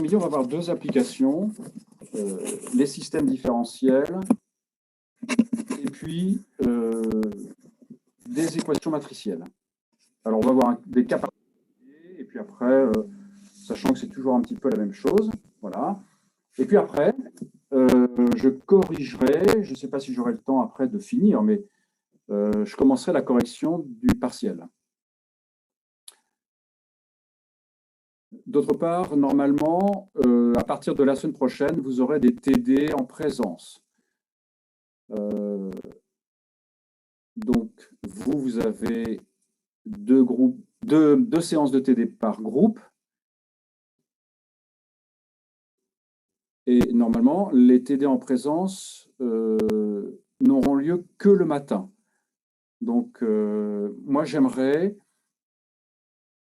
midi, on va voir deux applications, les systèmes différentiels et puis des équations matricielles. Alors, on va voir des cas particuliers et puis après, sachant que c'est toujours un petit peu la même chose, voilà. Et puis après, je corrigerai, je ne sais pas si j'aurai le temps après de finir, mais je commencerai la correction du partiel. D'autre part, normalement, à partir de la semaine prochaine, vous aurez des TD en présence. Donc, vous avez deux séances de TD par groupe. Et normalement, les TD en présence n'auront lieu que le matin. Donc, moi, j'aimerais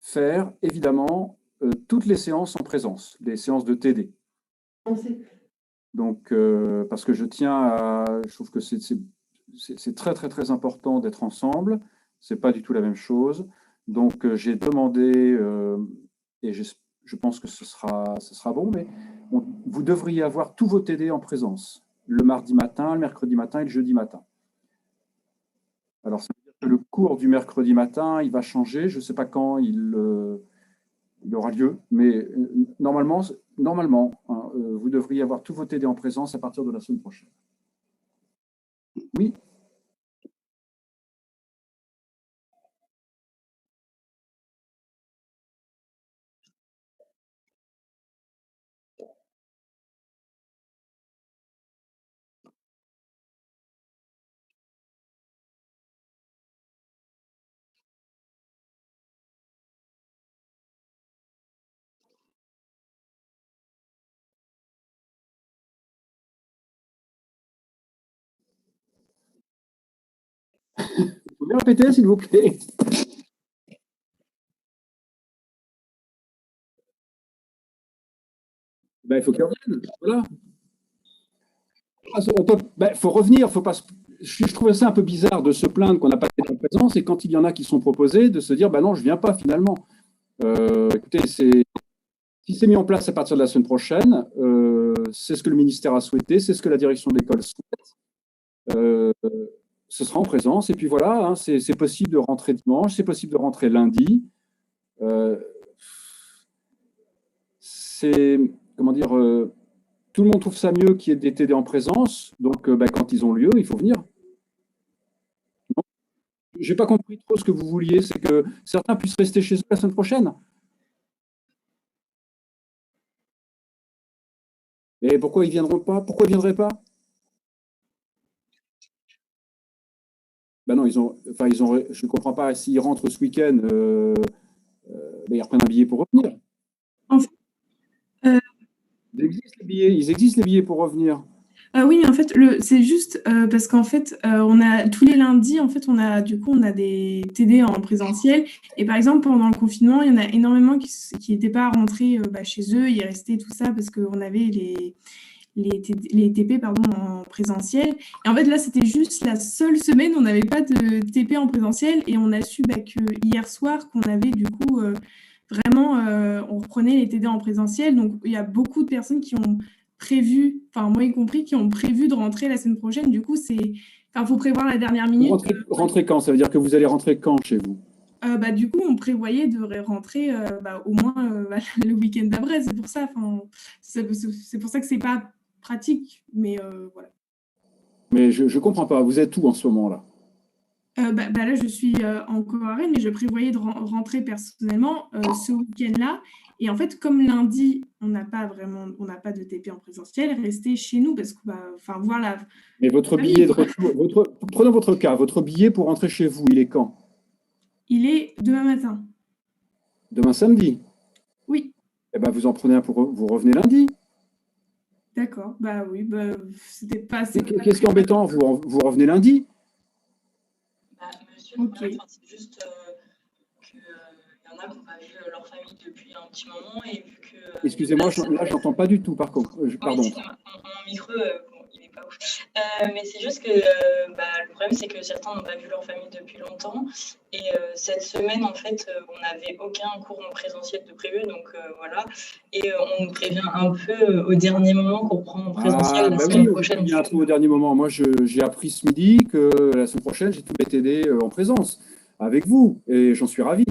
faire, évidemment, toutes les séances en présence, les séances de TD. Donc, parce que je trouve que c'est très, très, très important d'être ensemble. Ce n'est pas du tout la même chose. Donc, j'ai demandé, et je pense que ce sera bon, mais vous devriez avoir tous vos TD en présence, le mardi matin, le mercredi matin et le jeudi matin. Alors, ça veut dire que le cours du mercredi matin, il va changer. Je ne sais pas quand il aura lieu, mais normalement, hein, vous devriez avoir tous vos TD en présence à partir de la semaine prochaine. Oui. Vous pouvez répéter, s'il vous plaît? Ben, il faut qu'il revienne. Voilà. Il faut revenir. Faut pas, je trouvais ça un peu bizarre de se plaindre qu'on n'a pas été en présence et quand il y en a qui sont proposés, de se dire ben non, je ne viens pas finalement. Écoutez, si c'est mis en place à partir de la semaine prochaine, c'est ce que le ministère a souhaité, c'est ce que la direction de l'école souhaite. Ce sera en présence. Et puis voilà, hein, c'est possible de rentrer dimanche, c'est possible de rentrer lundi. Comment dire, tout le monde trouve ça mieux qu'il y ait des TD en présence. Donc, quand ils ont lieu, il faut venir. Je n'ai pas compris trop ce que vous vouliez, c'est que certains puissent rester chez eux la semaine prochaine. Et pourquoi ils ne viendront pas? Pourquoi ils ne viendraient pas? Ben non, je ne comprends pas. S'ils rentrent ce week-end, ils reprennent un billet pour revenir. En fait, ils existent les billets pour revenir. Oui, mais en fait, c'est juste parce qu'en fait, on a tous les lundis, en fait, on a des TD en présentiel. Et par exemple, pendant le confinement, il y en a énormément qui n'étaient pas rentrés chez eux, ils restaient tout ça parce qu'on avait les TP en présentiel. Et en fait, là, c'était juste la seule semaine où on n'avait pas de TP en présentiel. Et on a su que hier soir qu'on avait du coup vraiment, on reprenait les TD en présentiel. Donc, il y a beaucoup de personnes qui ont prévu, enfin moi y compris, qui ont prévu de rentrer la semaine prochaine. Du coup, faut prévoir la dernière minute. Rentrer quand? Ça veut dire que vous allez rentrer quand chez vous? Du coup, on prévoyait de rentrer au moins le week-end d'après. C'est pour ça. C'est pour ça que c'est pas pratique, mais voilà. Mais je comprends pas. Vous êtes où en ce moment-là? Là, je suis encore à Rennes, mais je prévoyais de rentrer personnellement ce week-end-là. Et en fait, comme lundi, on n'a pas de TP en présentiel, restez chez nous parce que, voir la. Mais votre billet de retour, prenons votre cas, votre billet pour rentrer chez vous, il est quand? Il est demain matin. Demain samedi? Oui. Eh ben, vous en prenez un pour vous revenez lundi. D'accord. Oui, c'était pas. Qu'est-ce qui est embêtant? Vous revenez lundi? Monsieur, okay. C'est juste qu'il y en a qui n'ont pas vu leur famille depuis un petit moment et vu que. Excusez-moi, là, j'entends pas du tout, par contre. Pardon. Oui, mon micro, il n'est pas ouf. Mais c'est juste que le problème, c'est que certains n'ont pas vu leur famille depuis longtemps. Et cette semaine, en fait, on n'avait aucun cours en présentiel de prévu. Donc voilà. Et on nous prévient un peu au dernier moment qu'on reprend en présentiel la semaine prochaine. Il y a un peu au dernier moment. Moi, j'ai appris ce midi que la semaine prochaine, j'ai tous mes TD en présence avec vous. Et j'en suis ravi.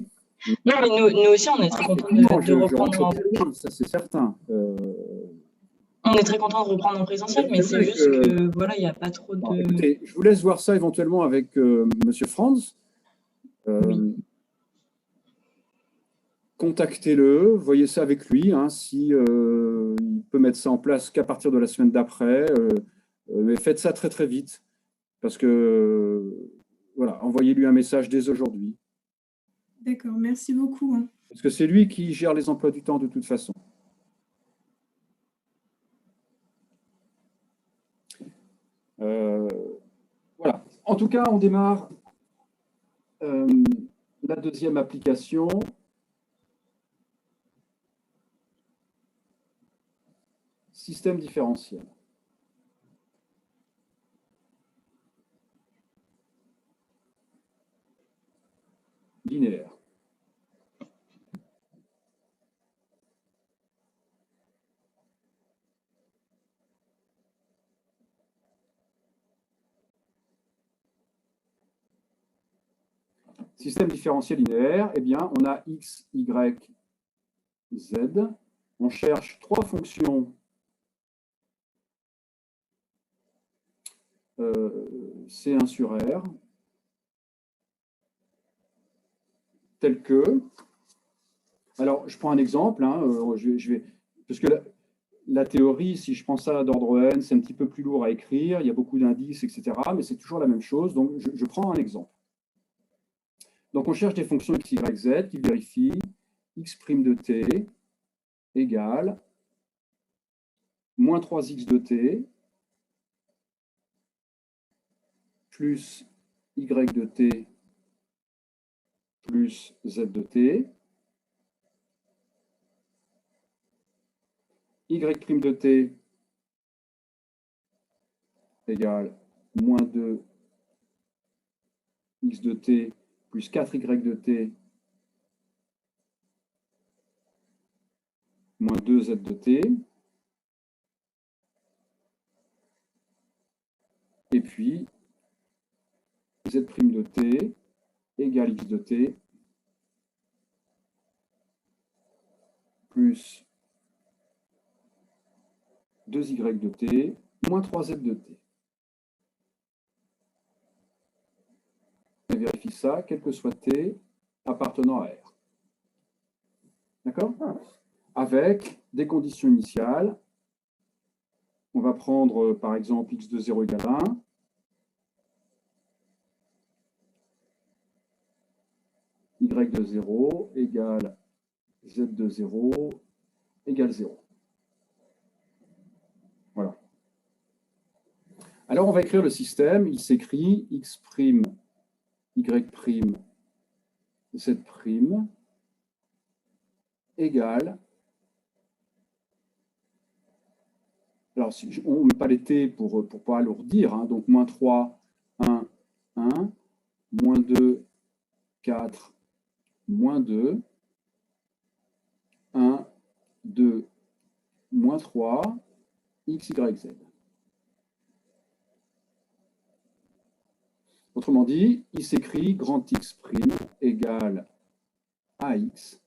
Non, mais nous aussi, on est très contents de reprendre. Ça, c'est certain. On est très content de reprendre en présentiel, mais c'est juste que voilà, il n'y a pas trop de. Bon, écoutez, je vous laisse voir ça éventuellement avec Monsieur Franz. Oui. Contactez-le, voyez ça avec lui, hein, si il peut mettre ça en place qu'à partir de la semaine d'après. Mais faites ça très très vite, parce que voilà, envoyez-lui un message dès aujourd'hui. D'accord, merci beaucoup. Hein. Parce que c'est lui qui gère les emplois du temps de toute façon. Voilà. En tout cas, on démarre la deuxième application. Système différentiel. Linéaire. Système différentiel linéaire, eh bien, on a x, y, z. On cherche trois fonctions C1 sur R, telles que... Alors, je prends un exemple, hein, parce que la théorie, si je prends ça d'ordre n, c'est un petit peu plus lourd à écrire, il y a beaucoup d'indices, etc., mais c'est toujours la même chose, donc je prends un exemple. Donc, on cherche des fonctions x, y, z qui vérifient x' de t égale moins 3x de t plus y de t plus z de t, y' de t égale moins 2 x de t plus 4y de t moins 2 z de t. Et puis, z' de t égale x de t plus 2y de t moins 3z de t. On vérifie ça, quel que soit t appartenant à R. D'accord? Avec des conditions initiales. On va prendre, par exemple, x de 0 égale 1. Y de 0 égale z de 0 égale 0. Voilà. Alors, on va écrire le système. Il s'écrit x', y', z' égale... Alors, on ne met pas les t pour ne pas alourdir. Hein, donc, moins 3, 1, 1, moins 2, 4, moins 2, 1, 2, moins 3, x, y, z. Autrement dit, il s'écrit grand X' égale AX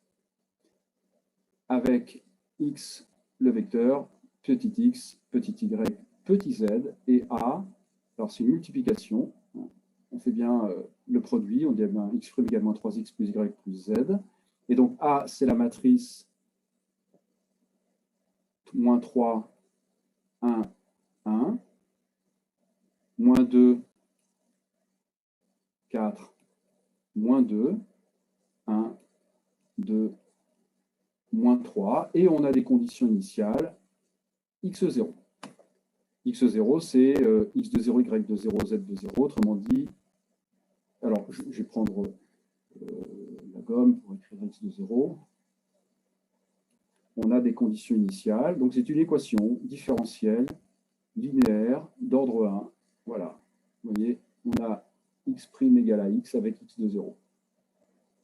avec X, le vecteur, petit x, petit y, petit z, et A, alors c'est une multiplication, on fait bien le produit, on dit bien x' égale moins 3x plus y plus z, et donc A, c'est la matrice moins 3, 1, 1, moins 2, 4, moins 2, 1, 2, moins 3, et on a des conditions initiales, x0. x0, c'est x de 0, y de 0, z de 0, autrement dit, alors je vais prendre la gomme pour écrire x de 0. On a des conditions initiales, donc c'est une équation différentielle, linéaire, d'ordre 1, Voilà. Vous voyez, on a x' égale à x avec x de 0.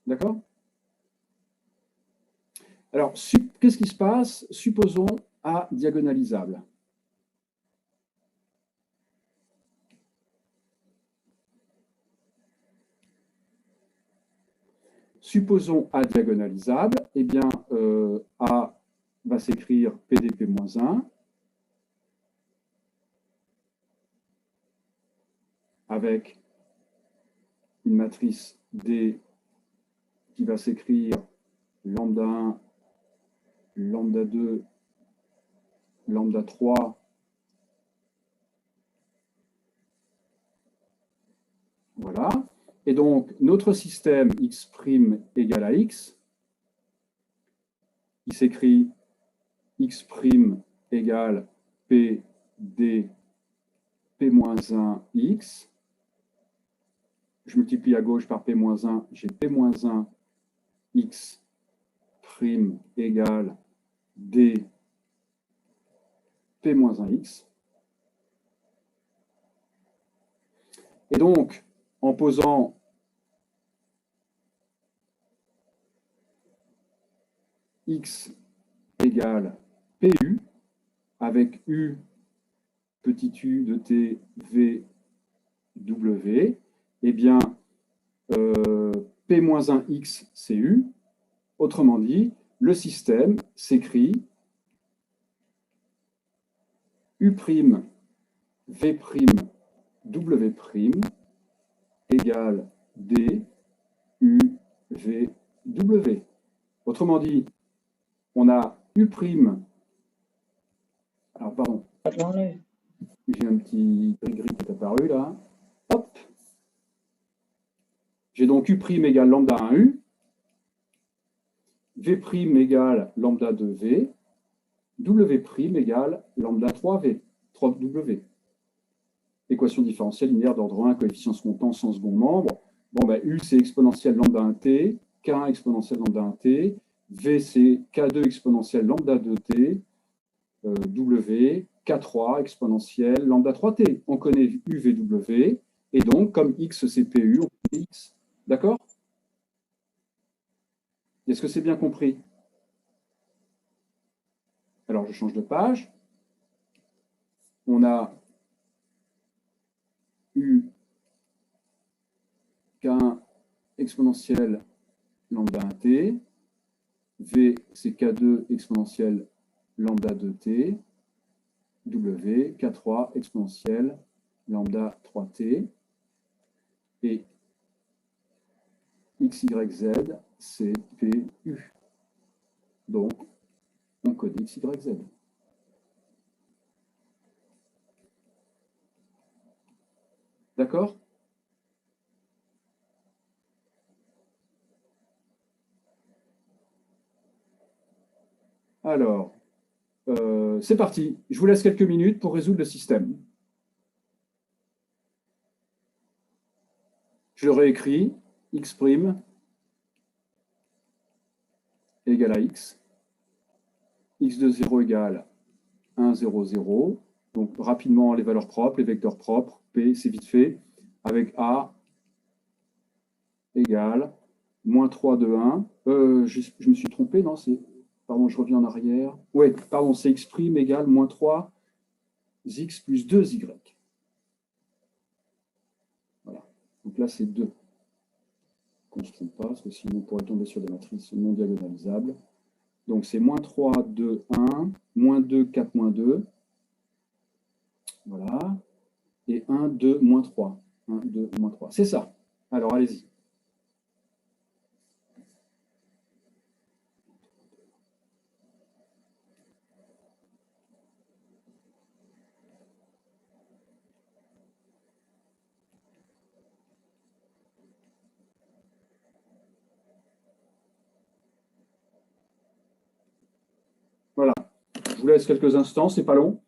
D'accord? Alors, qu'est-ce qui se passe? Supposons A diagonalisable. Supposons A diagonalisable, eh bien, A va s'écrire PDP-1 avec une matrice D qui va s'écrire lambda 1, lambda 2, lambda 3, voilà. Et donc, notre système x' égale à x, il s'écrit x' égale p d p-1 x. Je multiplie à gauche par p-1, j'ai p-1 x' égale d p-1 x. Et donc, en posant x égale pu, avec u, petit u de t, v, w, eh bien, p-1x, c'est u. Autrement dit, le système s'écrit u', v', w' égale d, u, v, w. Autrement dit, on a u'. Alors, pardon. J'ai un petit gris qui est apparu là. Hop. J'ai donc u' égale lambda 1u, v' égale lambda 2v, w' égale lambda 3v, 3w. Équation différentielle linéaire d'ordre 1, coefficient montant sans second membre. Bon, ben, u, c'est exponentielle lambda 1t, k1 exponentielle lambda 1t, v, c'est k2 exponentielle lambda 2t, w, k3 exponentielle lambda 3t. On connaît u, v, w, et donc, comme x, c'est pu, on connaît x. D'accord? Est-ce que c'est bien compris? Alors, je change de page. On a u k1 exponentielle lambda 1t, v c'est k2 exponentielle lambda 2t, w k3 exponentielle lambda 3t, et x, y, z c'est pu. Donc, on connaît x, y, z. D'accord? Alors, c'est parti. Je vous laisse quelques minutes pour résoudre le système. Je le réécris. X' égale à x. X de 0 égale 1, 0, 0. Donc, rapidement, les valeurs propres, les vecteurs propres. P, c'est vite fait. Avec A égale moins 3 de 1. Je me suis trompé, non? Pardon, je reviens en arrière. Oui, pardon, c'est x' égale moins 3 x plus 2y. Voilà. Donc là, c'est 2. Qu'on ne se trompe pas, parce que sinon on pourrait tomber sur des matrices non diagonalisables. Donc c'est moins 3, 2, 1, moins 2, 4, moins 2. Voilà. Et 1, 2, moins 3. 1, 2, moins 3. C'est ça. Alors, allez-y. Voilà. Je vous laisse quelques instants, c'est pas long.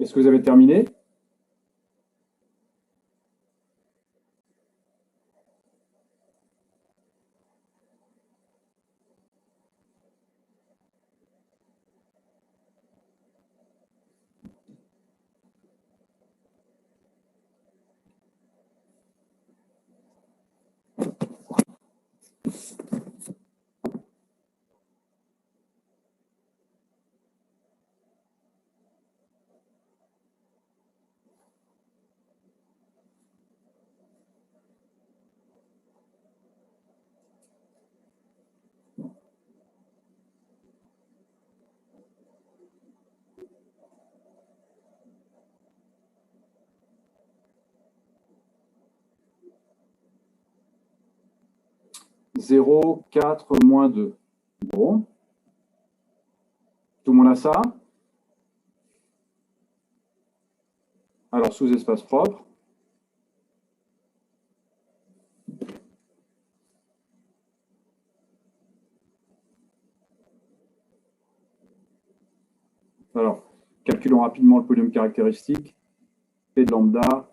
Est-ce que vous avez terminé? Zéro, 4, moins 2. Bon. Tout le monde a ça? Alors, sous espace propre. Alors, calculons rapidement le polynôme caractéristique. P de lambda.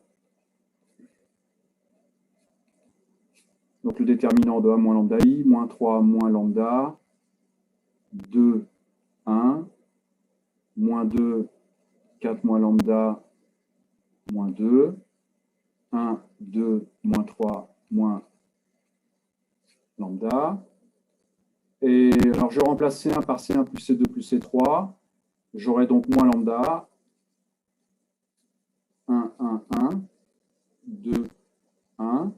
Donc, le déterminant de A moins lambda I, moins 3 moins lambda, 2, 1, moins 2, 4 moins lambda, moins 2, 1, 2, moins 3, moins lambda. Et alors, je remplace C1 par C1 plus C2 plus C3. J'aurai donc moins lambda, 1, 1, 1, 2, 1,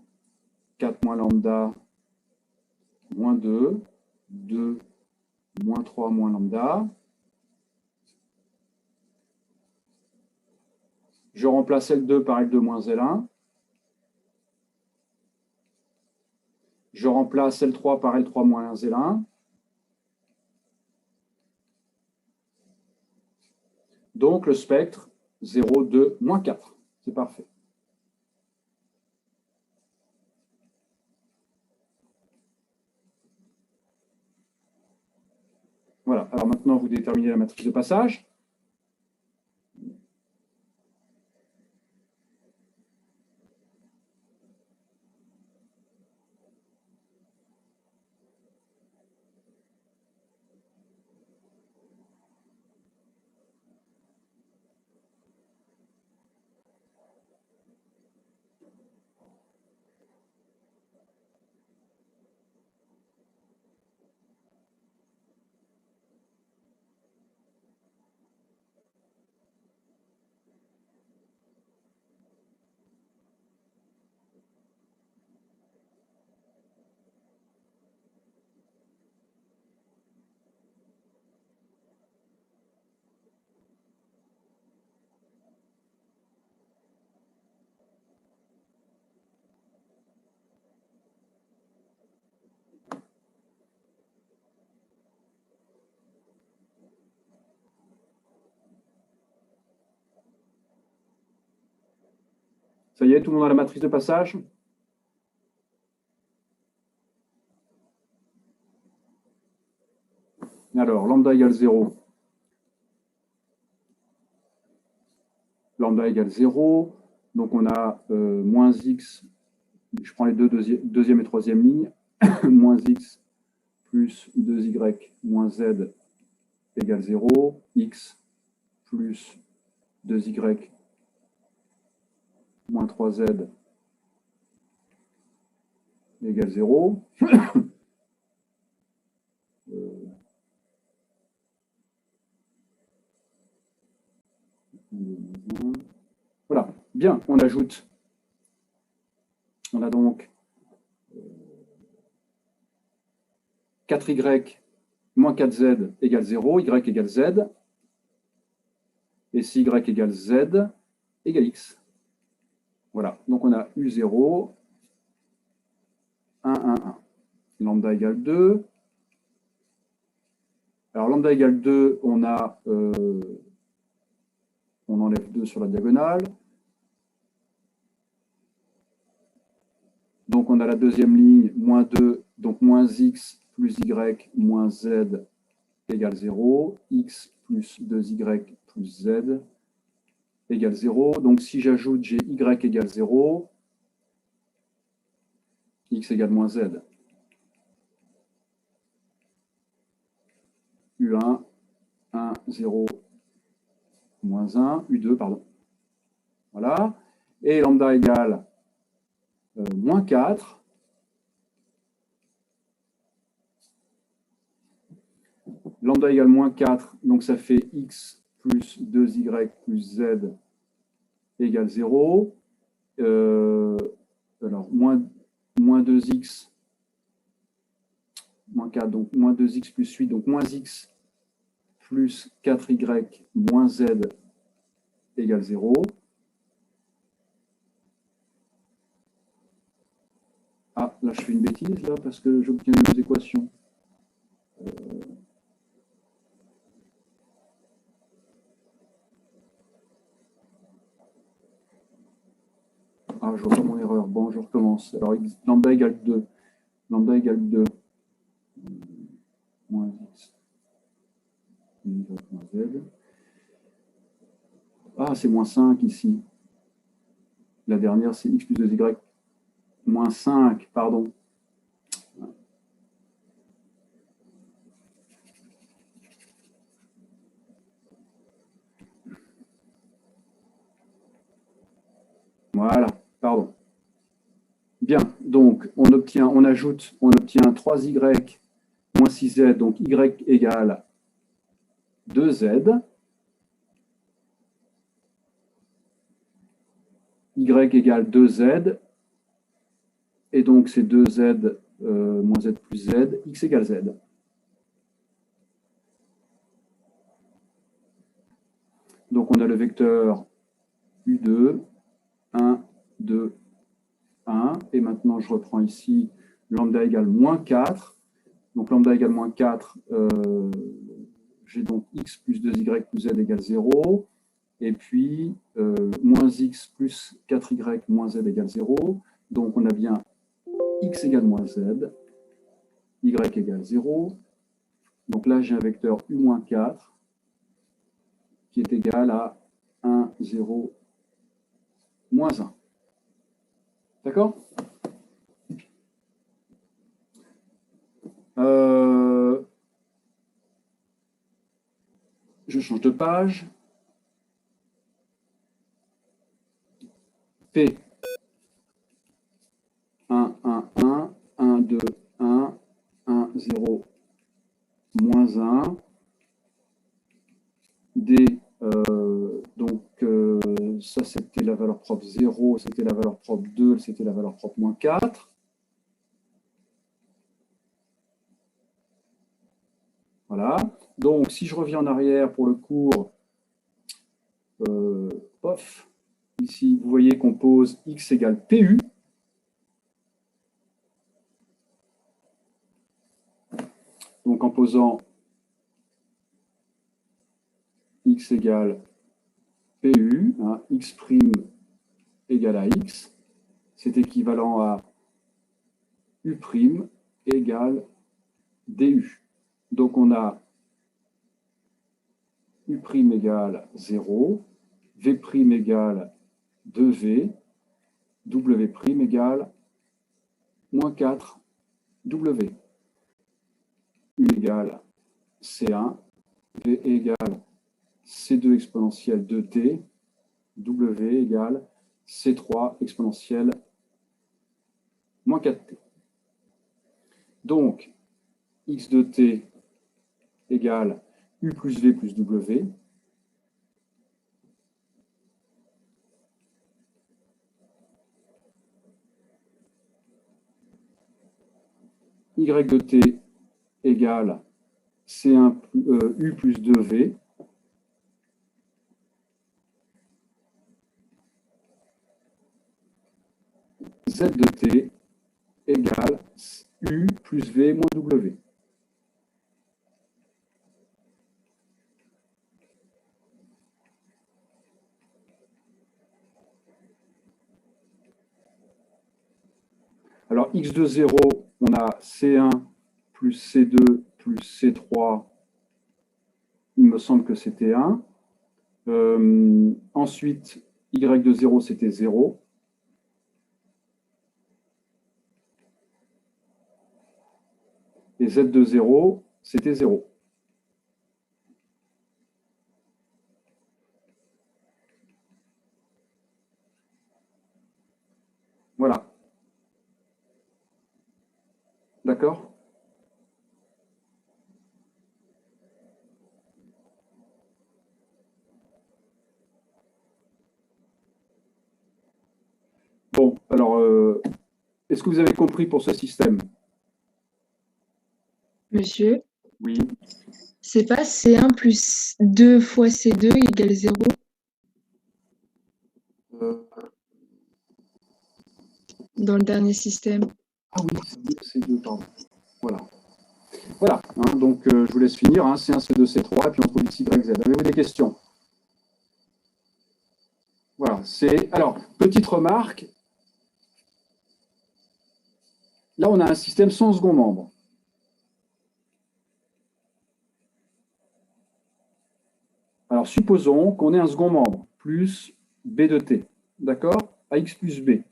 4 moins lambda, moins 2, 2, moins 3 moins lambda. Je remplace L2 par L2 moins L1. Je remplace L3 par L3 moins L1. Donc, le spectre, 0, 2, moins 4. C'est parfait. Voilà. Alors maintenant, vous déterminez la matrice de passage. Ça y est, tout le monde a la matrice de passage? Alors, lambda égale 0. Lambda égale 0. Donc, on a moins x, je prends les deux deuxième et troisième lignes, moins x plus 2y moins z égale 0, x plus 2y moins 3z égale 0. Voilà, bien, on ajoute. On a donc 4y moins 4z égale 0, y égale z. Et si y égale z, égale x. Voilà, donc on a U0, 1, 1, 1. Lambda égale 2. Alors lambda égale 2, on enlève 2 sur la diagonale. Donc on a la deuxième ligne, moins 2, donc moins x plus y moins z égale 0, x plus 2y plus z égale 0. Donc, si j'ajoute, j'ai y égale 0, x égale moins z. U1, 1, 0, moins 1, U2, pardon. Voilà. Et lambda égale moins 4. Lambda égale moins 4, donc ça fait x plus 2y plus z égale 0. Alors, moins 2x, moins 4, donc moins 2x plus 8, donc moins x plus 4y moins z égale 0. Ah, là, je fais une bêtise, là, parce que j'obtiens les deux équations. Ah, je vois pas mon erreur. Bon, je recommence. Alors, lambda égale 2. Lambda égale 2. Moins x. Y moins z. Ah, c'est moins 5 ici. La dernière, c'est x plus 2y moins 5, pardon. Voilà, pardon. Bien, donc on obtient 3y moins 6z, donc y égale 2z. Y égale 2z. Et donc c'est 2z moins z plus z, x égale z. Donc on a le vecteur U2, 1, 2, 1. Et maintenant je reprends ici lambda égale moins 4. Donc lambda égale moins 4, j'ai donc x plus 2y plus z égale 0. Et puis moins x plus 4y moins z égale 0. Donc on a bien x égale moins z, y égale 0. Donc là j'ai un vecteur u moins 4 qui est égal à 1, 0, moins 1. D'accord ? Je change de page. P 1, 1, 1, 1, 2, 1, 1, 0, moins 1. D, donc ça c'était la valeur propre 0, c'était la valeur propre 2, c'était la valeur propre moins 4. Voilà. Donc si je reviens en arrière pour le cours, pof, ici vous voyez qu'on pose x égale PU. Donc en posant x égale PU, hein, x' égale à x, c'est équivalent à U' égale DU. Donc on a U' égale 0, V' égale 2V, W' égale moins 4W. U égale C1, V égale C2 exponentielle 2T, W égale C3 exponentielle moins 4T. Donc, x de t égale U plus V plus W. Y de t égale C1 U plus 2V. Z de t égale U plus V moins W. Alors, x de 0, on a C1 plus C2 plus C3. Il me semble que c'était 1. Ensuite, y de 0, c'était 0. Et z de 0, c'était 0. Voilà. D'accord? Bon, alors, est-ce que vous avez compris pour ce système? Monsieur, Oui. c'est pas C1 plus 2 fois C2 égale 0? Dans le dernier système. Ah oui, C2, pardon. Voilà. Voilà, hein, donc je vous laisse finir, hein, C1, C2, C3, et puis on trouve X, Y, Z. Avez-vous des questions? Voilà, alors, petite remarque, là on a un système sans second membre. Alors, supposons qu'on ait un second membre, plus B de T, d'accord? AX plus B.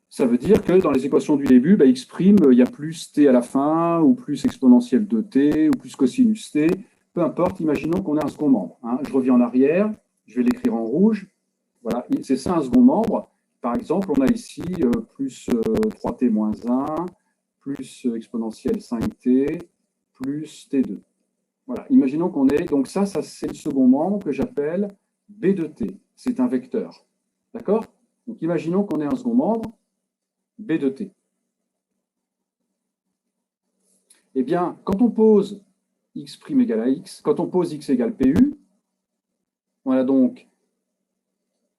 Ça veut dire que dans les équations du début, x', il y a plus t à la fin, ou plus exponentielle de t, ou plus cosinus t. Peu importe, imaginons qu'on ait un second membre. Hein. Je reviens en arrière, je vais l'écrire en rouge. Voilà, c'est ça un second membre. Par exemple, on a ici plus 3t moins 1, plus exponentielle 5t, plus t2. Voilà, imaginons qu'on ait... Donc ça c'est le second membre que j'appelle b de t. C'est un vecteur. D'accord? Donc imaginons qu'on ait un second membre, B de t. Eh bien, quand on pose x' égale à x, quand on pose x égale pu, on a donc,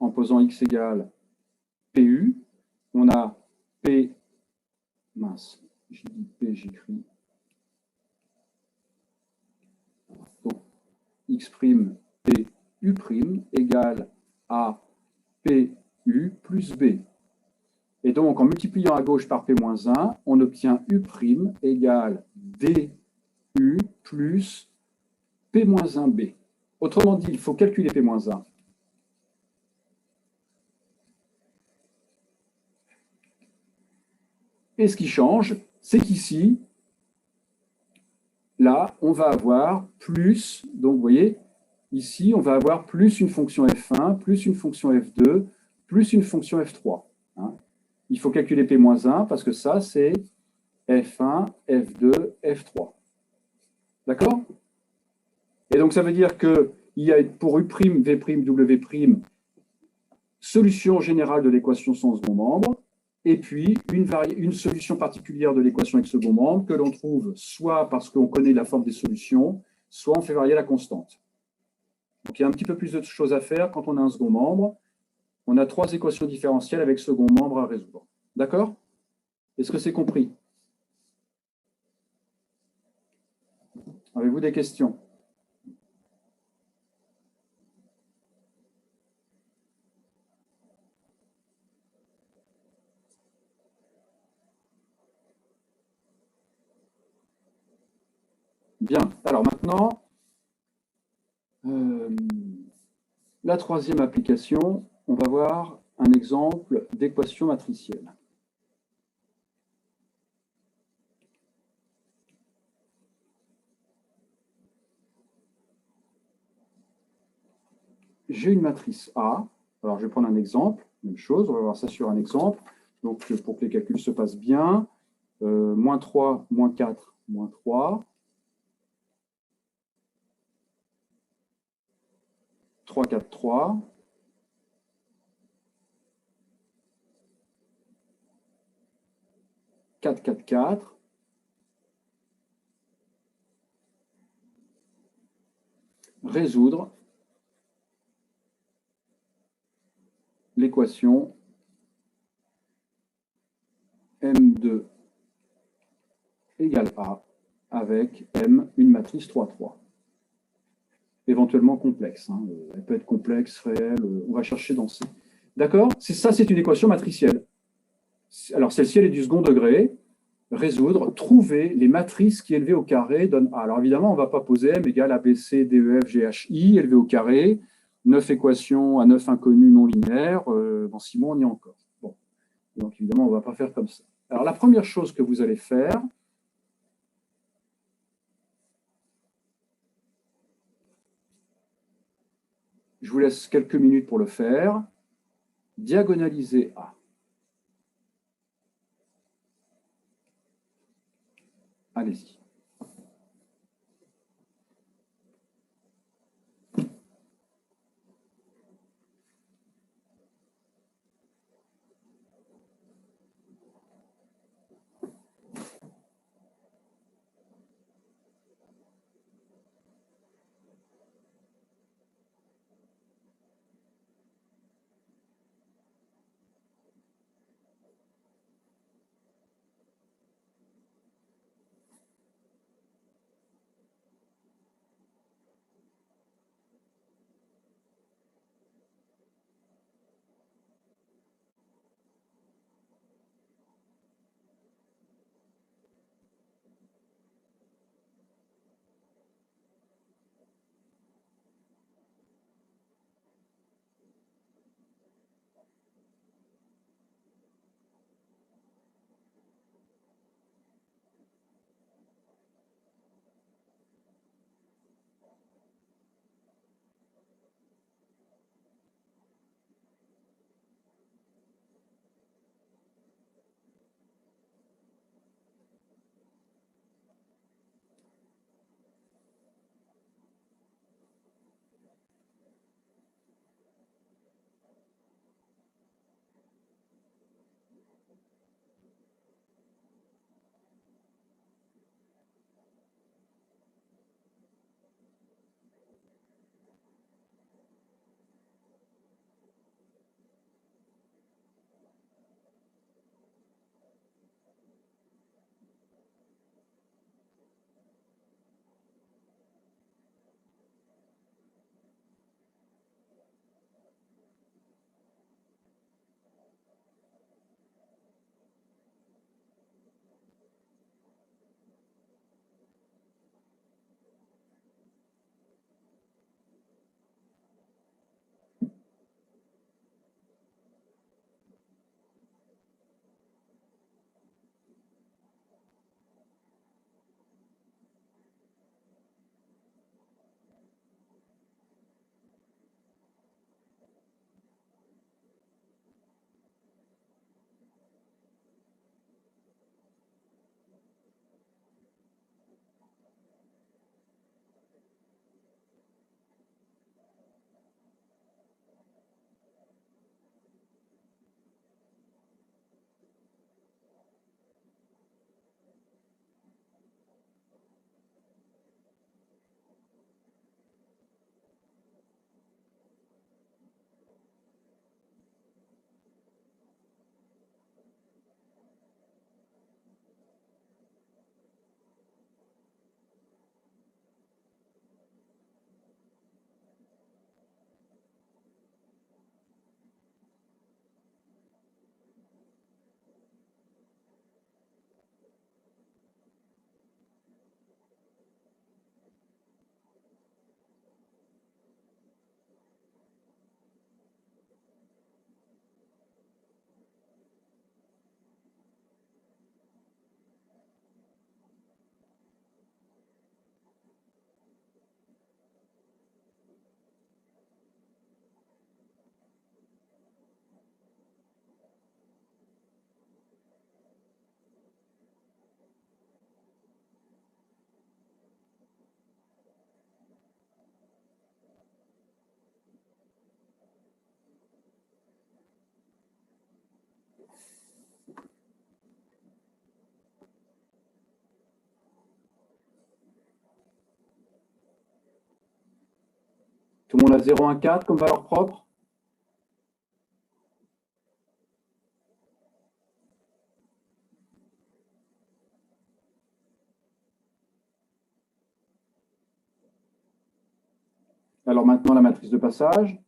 en posant x égale pu, on a p, mince, j'ai dit p, j'écris, donc x' pu' égale à pu plus b. Et donc, en multipliant à gauche par P-1, on obtient U' égale DU plus P-1B. Autrement dit, il faut calculer P-1. Et ce qui change, c'est qu'ici, là, on va avoir plus, donc vous voyez, ici, on va avoir plus une fonction F1, plus une fonction F2, plus une fonction F3. Hein. Il faut calculer P-1 parce que ça, c'est F1, F2, F3. D'accord? Et donc, ça veut dire qu'il y a pour U', V', W', solution générale de l'équation sans second membre, et puis une solution particulière de l'équation avec second membre que l'on trouve soit parce qu'on connaît la forme des solutions, soit on fait varier la constante. Donc, il y a un petit peu plus de choses à faire quand on a un second membre. On a 3 équations différentielles avec second membre à résoudre. D'accord? Est-ce que c'est compris? Avez-vous des questions? Bien. Alors maintenant, la troisième application, on va voir un exemple d'équation matricielle. J'ai une matrice A. Alors, je vais prendre un exemple. Même chose, on va voir ça sur un exemple. Donc, pour que les calculs se passent bien, moins 3, moins 4, moins 3. 3, 4, 3. 4, 4, 4. Résoudre l'équation M2 égale A avec M, une matrice 3, 3. Éventuellement complexe. Hein. Elle peut être complexe, réelle, on va chercher dans C. D'accord? Ça, c'est une équation matricielle. Alors, celle-ci, elle est du second degré. résoudre, trouver les matrices qui, élevées au carré, donnent A. Alors évidemment, on ne va pas poser M égale ABC, DEF, GHI, élevé au carré, 9 équations à 9 inconnus non linéaires, dans 6 mois, on y est encore. Bon. Donc évidemment, on ne va pas faire comme ça. Alors la première chose que vous allez faire, je vous laisse quelques minutes pour le faire, diagonaliser A. Allez-y. Tout le monde a 0,14 comme valeur propre? Alors maintenant, la matrice de passage.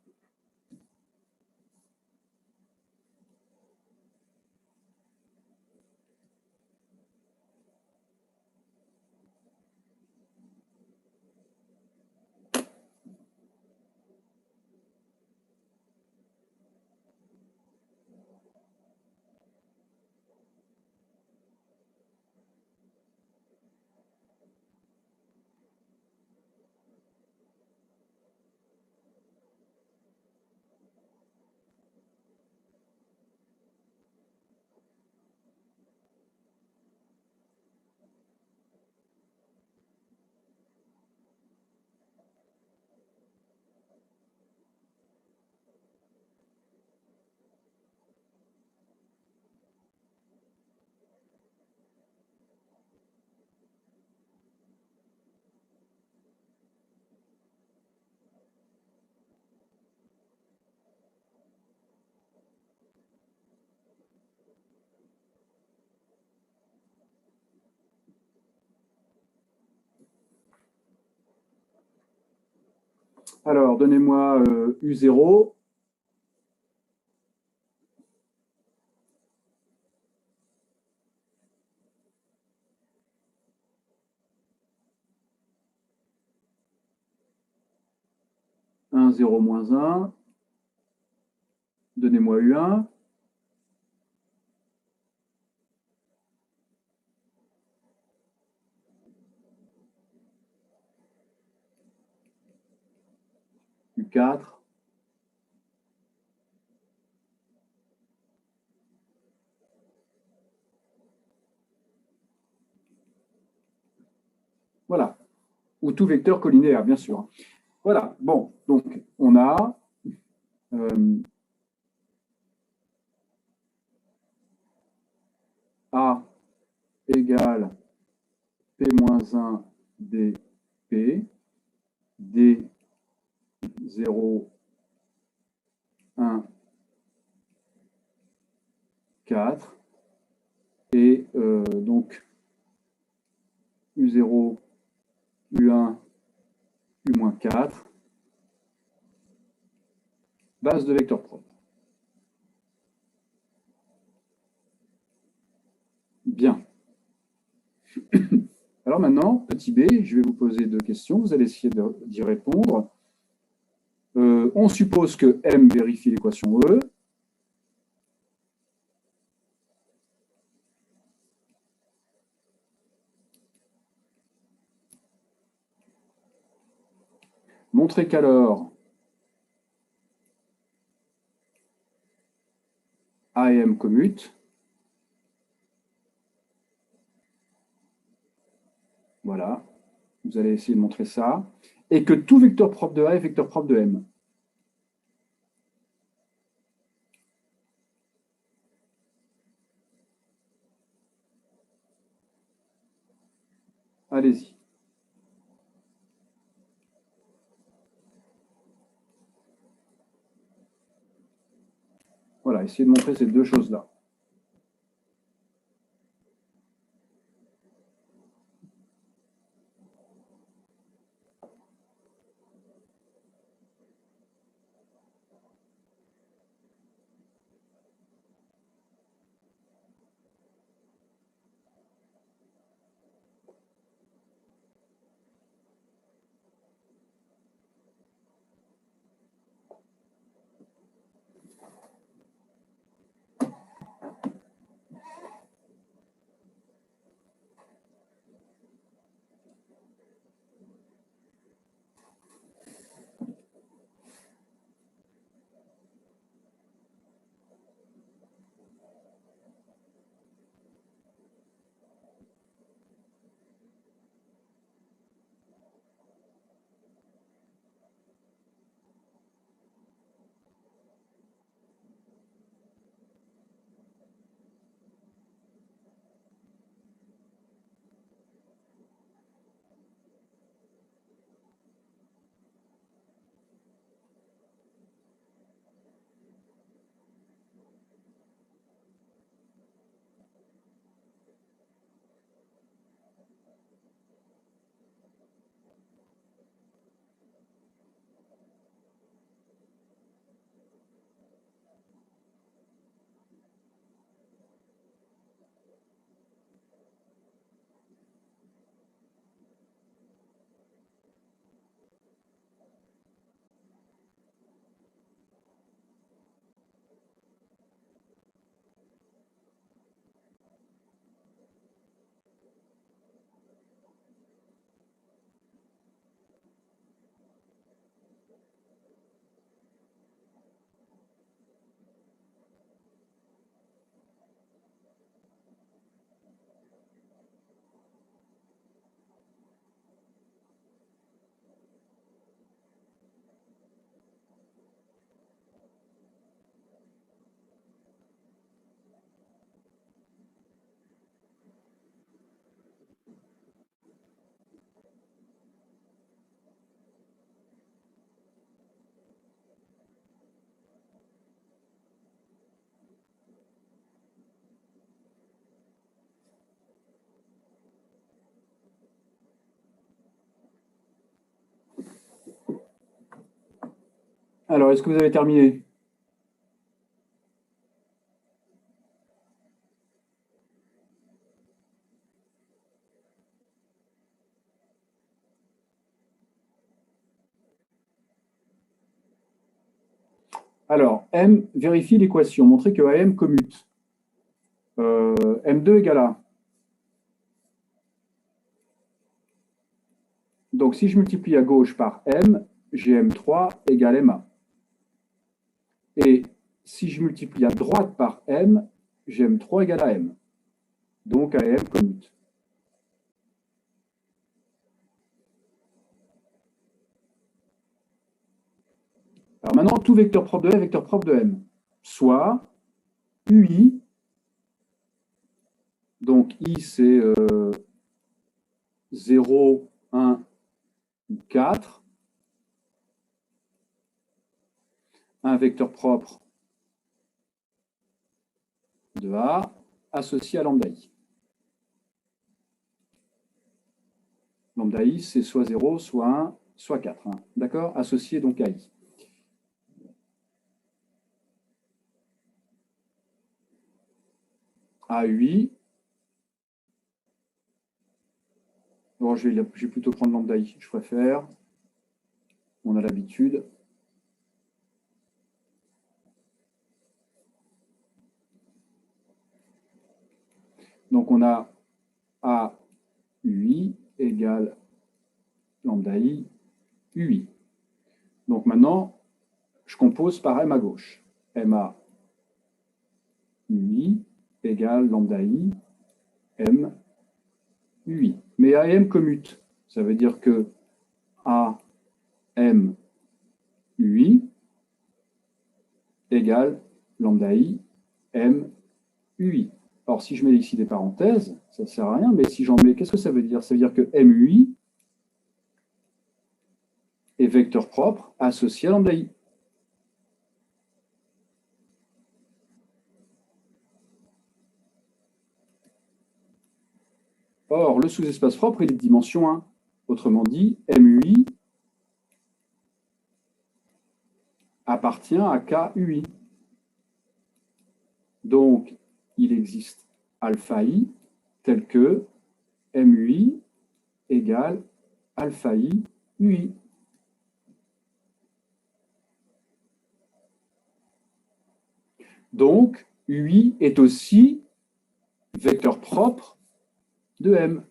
Alors, donnez-moi U0. Un, 0, moins 1. Donnez-moi U1. U4. Voilà. Ou tout vecteur collinéaire, bien sûr. Voilà. Bon, donc on a A égale P-1 dP, D0, 1, 4, et donc U0, U1, U-4, base de vecteurs propres. Bien. Alors maintenant, petit b, je vais vous poser 2 questions, vous allez essayer d'y répondre. On suppose que M vérifie l'équation E. Montrez qu'alors A et M commutent. Voilà, vous allez essayer de montrer ça. Et que tout vecteur propre de A est vecteur propre de M. Allez-y. Voilà, essayez de montrer ces 2 choses-là. Alors, est-ce que vous avez terminé? Alors, M vérifie l'équation. Montrez que AM commute. M2 égale A. Donc, si je multiplie à gauche par M, j'ai M3 égale MA. Et si je multiplie à droite par M, j'ai M3 égale à M. Donc, AM commute. Alors maintenant, tout vecteur propre de M, vecteur propre de M. Soit UI, donc I c'est 0, 1 ou 4, un vecteur propre de A associé à lambda I. Lambda I, c'est soit 0, soit 1, soit 4. Hein. D'accord? Associé donc à I. A UI. Bon, je vais plutôt prendre lambda I, je préfère. On a l'habitude. Donc on a A UI égale lambda I UI. Donc maintenant, je compose par M à gauche. MA UI égale lambda I M UI. Mais AM commute. Ça veut dire que AM UI égale lambda I M UI. Alors, si je mets ici des parenthèses, ça ne sert à rien, mais si j'en mets, qu'est-ce que ça veut dire? Ça veut dire que MUI est vecteur propre associé à lambda I. Or, le sous-espace propre, il est de dimension 1. Autrement dit, MUI appartient à KUI. Donc, il existe alpha I tel que MUI égale alpha I UI. Donc, UI est aussi vecteur propre de M.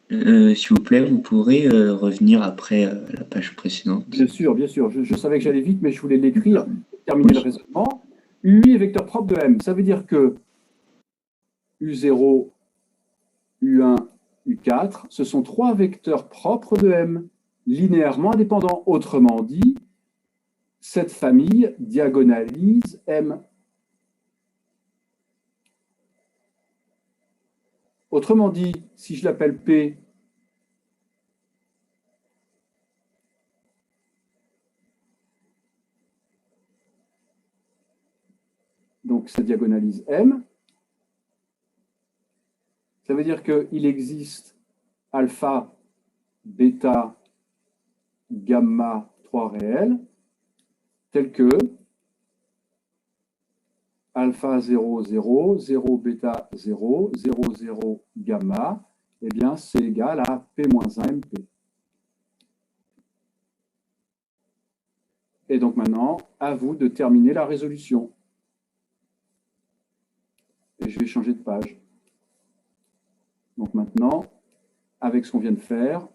S'il vous plaît, vous pourrez revenir après la page précédente. Bien sûr, bien sûr. Je savais que j'allais vite, mais je voulais l'écrire pour terminer le raisonnement. UI est vecteur propre de M. Ça veut dire que U0, U1, U4, ce sont trois vecteurs propres de M, linéairement indépendants. Autrement dit, cette famille diagonalise M. Autrement dit, si je l'appelle P, donc ça diagonalise M, ça veut dire qu'il existe alpha, bêta, gamma, 3 réels, tels que alpha 0, 0, 0, bêta 0, 0, 0, gamma, eh bien c'est égal à P-1 MP. Et donc maintenant, à vous de terminer la résolution. Et je vais changer de page. Donc maintenant, avec ce qu'on vient de faire,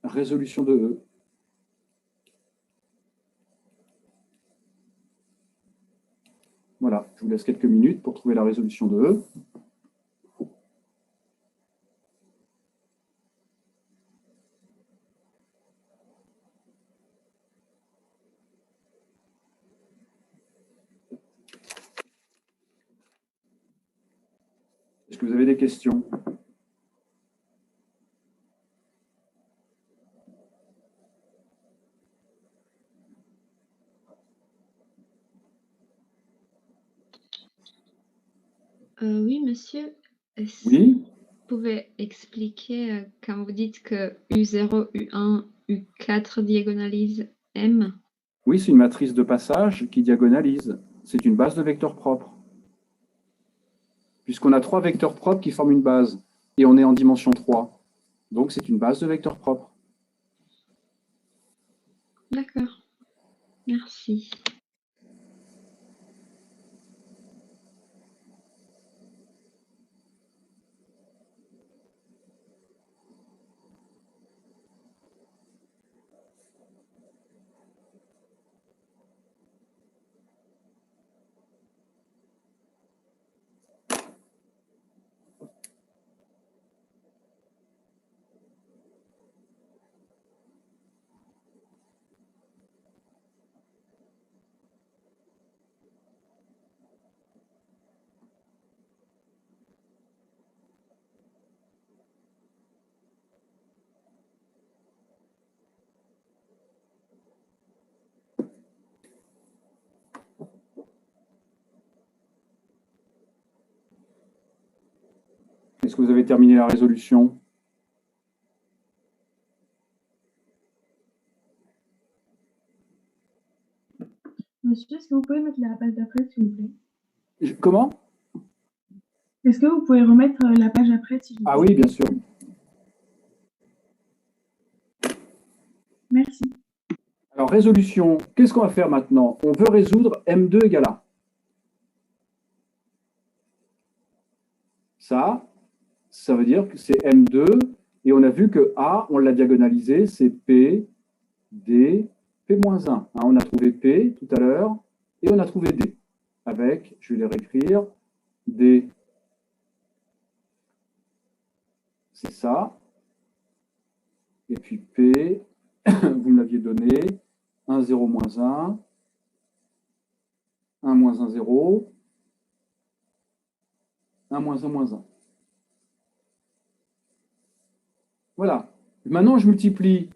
résolution de E. Voilà, je vous laisse quelques minutes pour trouver la résolution de E. Est-ce que vous avez des questions? Oui, monsieur. Oui? pouvez expliquer quand vous dites que U0, U1, U4 diagonalise M? Oui, c'est une matrice de passage qui diagonalise. C'est une base de vecteurs propres. Puisqu'on a 3 vecteurs propres qui forment une base. Et on est en dimension 3. Donc, c'est une base de vecteurs propres. D'accord. Merci. Est-ce que vous avez terminé la résolution? Monsieur, est-ce que vous pouvez mettre la page d'après, s'il vous plaît? Comment? Est-ce que vous pouvez remettre la page après, s'il vous plaît? Ah oui, bien sûr. Merci. Alors, résolution, qu'est-ce qu'on va faire maintenant? On veut résoudre M2 égale A. Ça veut dire que c'est M2, et on a vu que A, on l'a diagonalisé, c'est P, D, P-1. Hein, on a trouvé P tout à l'heure, et on a trouvé D. Avec, je vais les réécrire, D, c'est ça. Et puis P, vous me l'aviez donné, 1, 0, moins 1, 1, moins 1, 0, 1, moins 1, moins 1. Voilà. Maintenant, je multiplie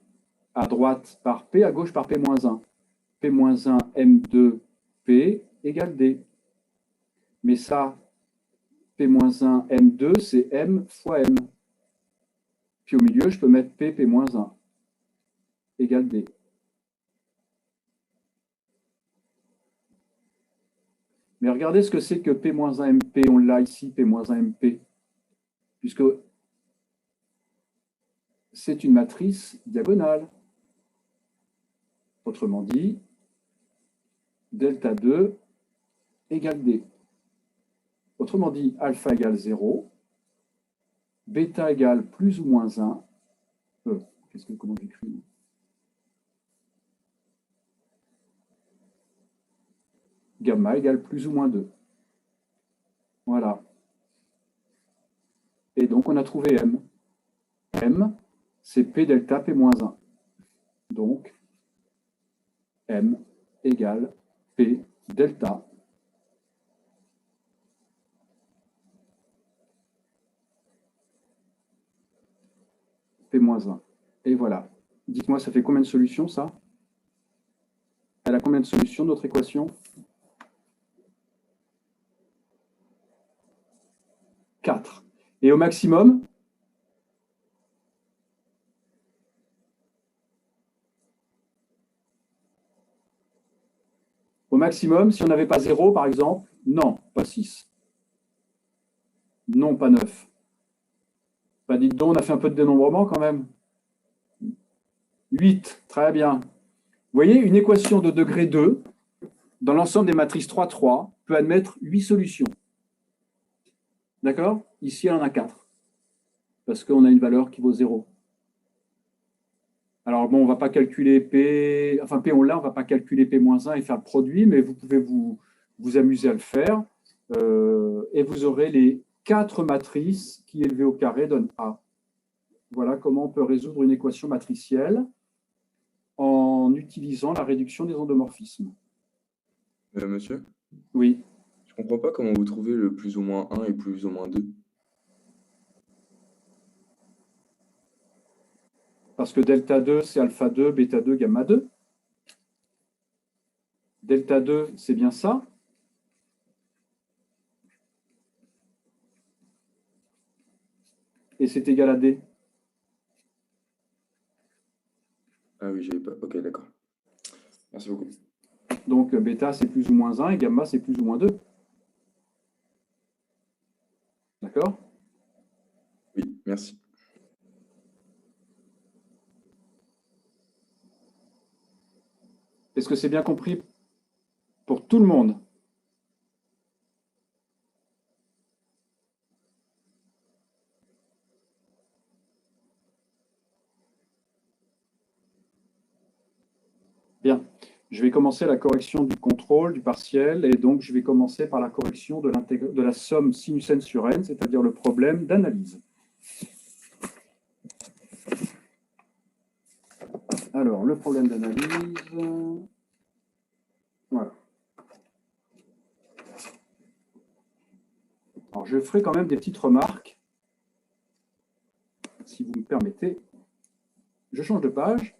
à droite par P, à gauche par P-1. P-1 M2 P égale D. Mais ça, P-1 M2, c'est M fois M. Puis au milieu, je peux mettre P, P-1 égale D. Mais regardez ce que c'est que P-1 MP. On l'a ici, P-1 MP. Puisque c'est une matrice diagonale. Autrement dit, delta 2 égale D. Autrement dit, alpha égale 0, bêta égale plus ou moins 1. Comment j'écris? Gamma égale plus ou moins 2. Voilà. Et donc, on a trouvé M. M, c'est P delta P-1. Donc, M égale P delta. P-1. Et voilà. Dites-moi, ça fait combien de solutions, ça? Elle a combien de solutions, notre équation? 4. Et au maximum? Au maximum, si on n'avait pas 0, par exemple, non, pas 6. Non, pas 9. Bah, dites donc, on a fait un peu de dénombrement quand même. 8, très bien. Vous voyez, une équation de degré 2, dans l'ensemble des matrices 3, 3, peut admettre 8 solutions. D'accord? Ici, elle en a 4. Parce qu'on a une valeur qui vaut 0. Alors bon, on ne va pas calculer P, enfin P on l'a, on ne va pas calculer P-1 et faire le produit, mais vous pouvez vous amuser à le faire. Et vous aurez les 4 matrices qui, élevées au carré, donnent A. Voilà comment on peut résoudre une équation matricielle en utilisant la réduction des endomorphismes. Monsieur, Oui. je comprends pas comment vous trouvez le plus ou moins 1 et plus ou moins 2. Parce que delta 2, c'est alpha 2, bêta 2, gamma 2. Delta 2, c'est bien ça. et c'est égal à D. Ah oui, j'avais pas. Ok, d'accord. Merci beaucoup. Donc bêta, c'est plus ou moins 1 et gamma, c'est plus ou moins 2. D'accord? Oui, merci. Est-ce que c'est bien compris pour tout le monde? Bien. Je vais commencer la correction du contrôle, du partiel, et donc je vais commencer par la correction de la somme sinus n sur n, c'est-à-dire le problème d'analyse. Alors, le problème d'analyse, voilà. Alors, je ferai quand même des petites remarques, si vous me permettez. Je change de page.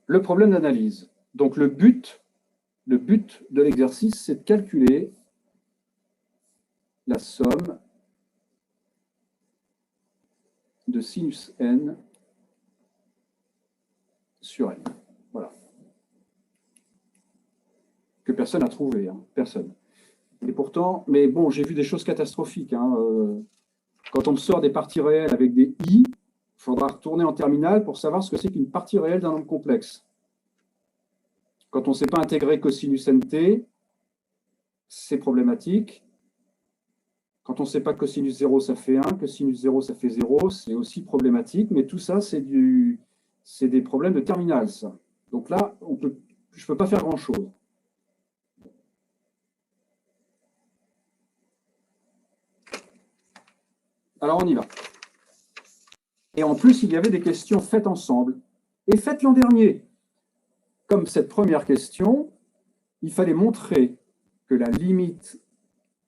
Le problème d'analyse. Donc, le but de l'exercice, c'est de calculer la somme de sinus n sur n. Voilà. Que personne n'a trouvé, hein, personne. Et pourtant, mais bon, j'ai vu des choses catastrophiques. Hein, quand on me sort des parties réelles avec des i, il faudra retourner en terminale pour savoir ce que c'est qu'une partie réelle d'un nombre complexe. Quand on ne sait pas intégrer cosinus nt, c'est problématique. Quand on ne sait pas que cosinus 0, ça fait 1, que sinus 0, ça fait 0, c'est aussi problématique. Mais tout ça, c'est des problèmes de terminale, ça. Donc là, je ne peux pas faire grand-chose. Alors, on y va. Et en plus, il y avait des questions faites ensemble et faites l'an dernier. Comme cette première question, il fallait montrer que la limite,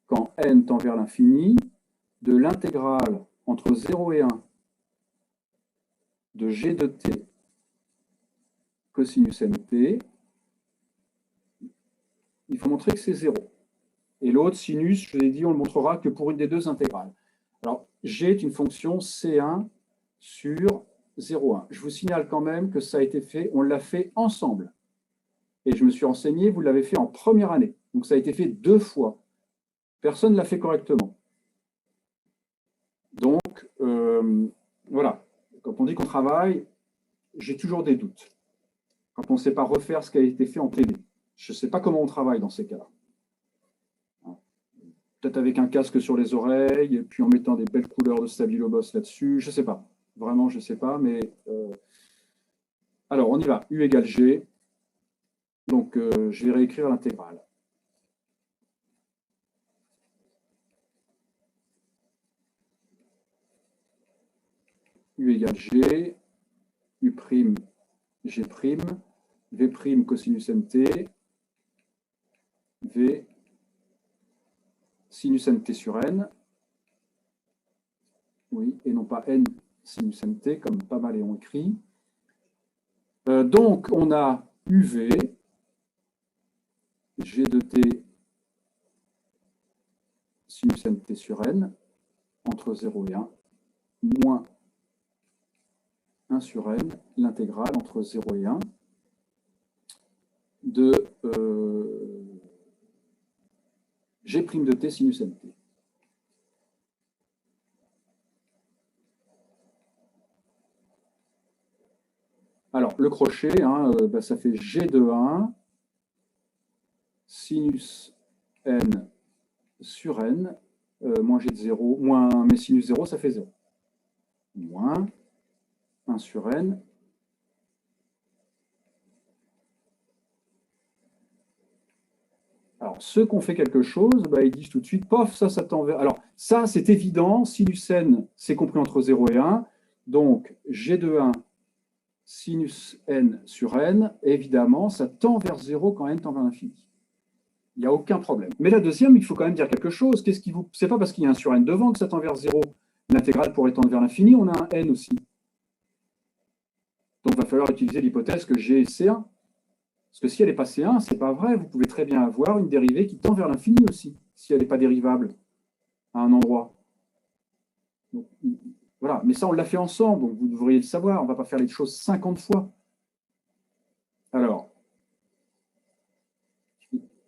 quand n tend vers l'infini, de l'intégrale entre 0 et 1 de g de t cosinus nt, il faut montrer que c'est 0. Et l'autre, sinus, je vous ai dit, on ne le montrera que pour une des deux intégrales. Alors, g est une fonction C1 sur 0,1. Je vous signale quand même que ça a été fait, on l'a fait ensemble. Et je me suis renseigné, vous l'avez fait en première année. Donc, ça a été fait 2 fois. Personne ne l'a fait correctement. Donc, voilà. Quand on dit qu'on travaille, j'ai toujours des doutes. Quand on ne sait pas refaire ce qui a été fait en TD. Je ne sais pas comment on travaille dans ces cas-là. Peut-être avec un casque sur les oreilles, et puis en mettant des belles couleurs de Stabilo Boss là-dessus. Je ne sais pas. Vraiment, je ne sais pas. Mais alors, on y va. U égale G. Donc, je vais réécrire l'intégrale. U égale G, U prime, G prime, V prime cosinus nt, V sinus nt sur n. Oui, et non pas n sinus nt, comme pas mal ont écrit. Donc, on a UV, G de t sinus nt sur n, entre 0 et 1, moins 1 sur n, l'intégrale entre 0 et 1 de G' de t sinus nt. Alors, le crochet, hein, ça fait G de 1 sinus n sur n, moins G de 0, moins, mais sinus 0, ça fait 0. Moins 1 sur n. Alors, ceux qui ont fait quelque chose, ils disent tout de suite, pof, ça tend vers... Alors, ça, c'est évident, sinus n, c'est compris entre 0 et 1. Donc, G de 1 sinus n sur n, évidemment, ça tend vers 0 quand n tend vers l'infini. Il n'y a aucun problème. Mais la deuxième, il faut quand même dire quelque chose. C'est pas parce qu'il y a un sur n devant que ça tend vers 0. L'intégrale pourrait tendre vers l'infini, on a un n aussi. Donc, il va falloir utiliser l'hypothèse que G c'est 1. Parce que si elle est passée 1, ce n'est pas vrai. Vous pouvez très bien avoir une dérivée qui tend vers l'infini aussi, si elle n'est pas dérivable à un endroit. Donc, voilà. Mais ça, on l'a fait ensemble, donc vous devriez le savoir. On ne va pas faire les choses 50 fois. Alors,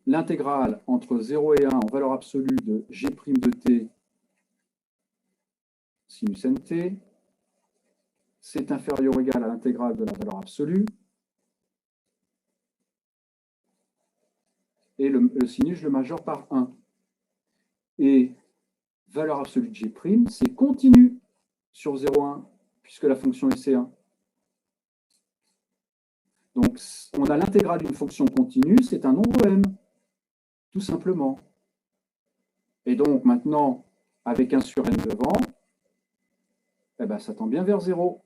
l'intégrale entre 0 et 1 en valeur absolue de g' de t sinus nt, c'est inférieur ou égal à l'intégrale de la valeur absolue. Et le sinus, je le majeure par 1. Et valeur absolue de g', c'est continu sur 0,1, puisque la fonction est C1. Donc, on a l'intégrale d'une fonction continue, c'est un nombre m, tout simplement. Et donc, maintenant, avec 1 sur n devant, eh ben, ça tend bien vers 0.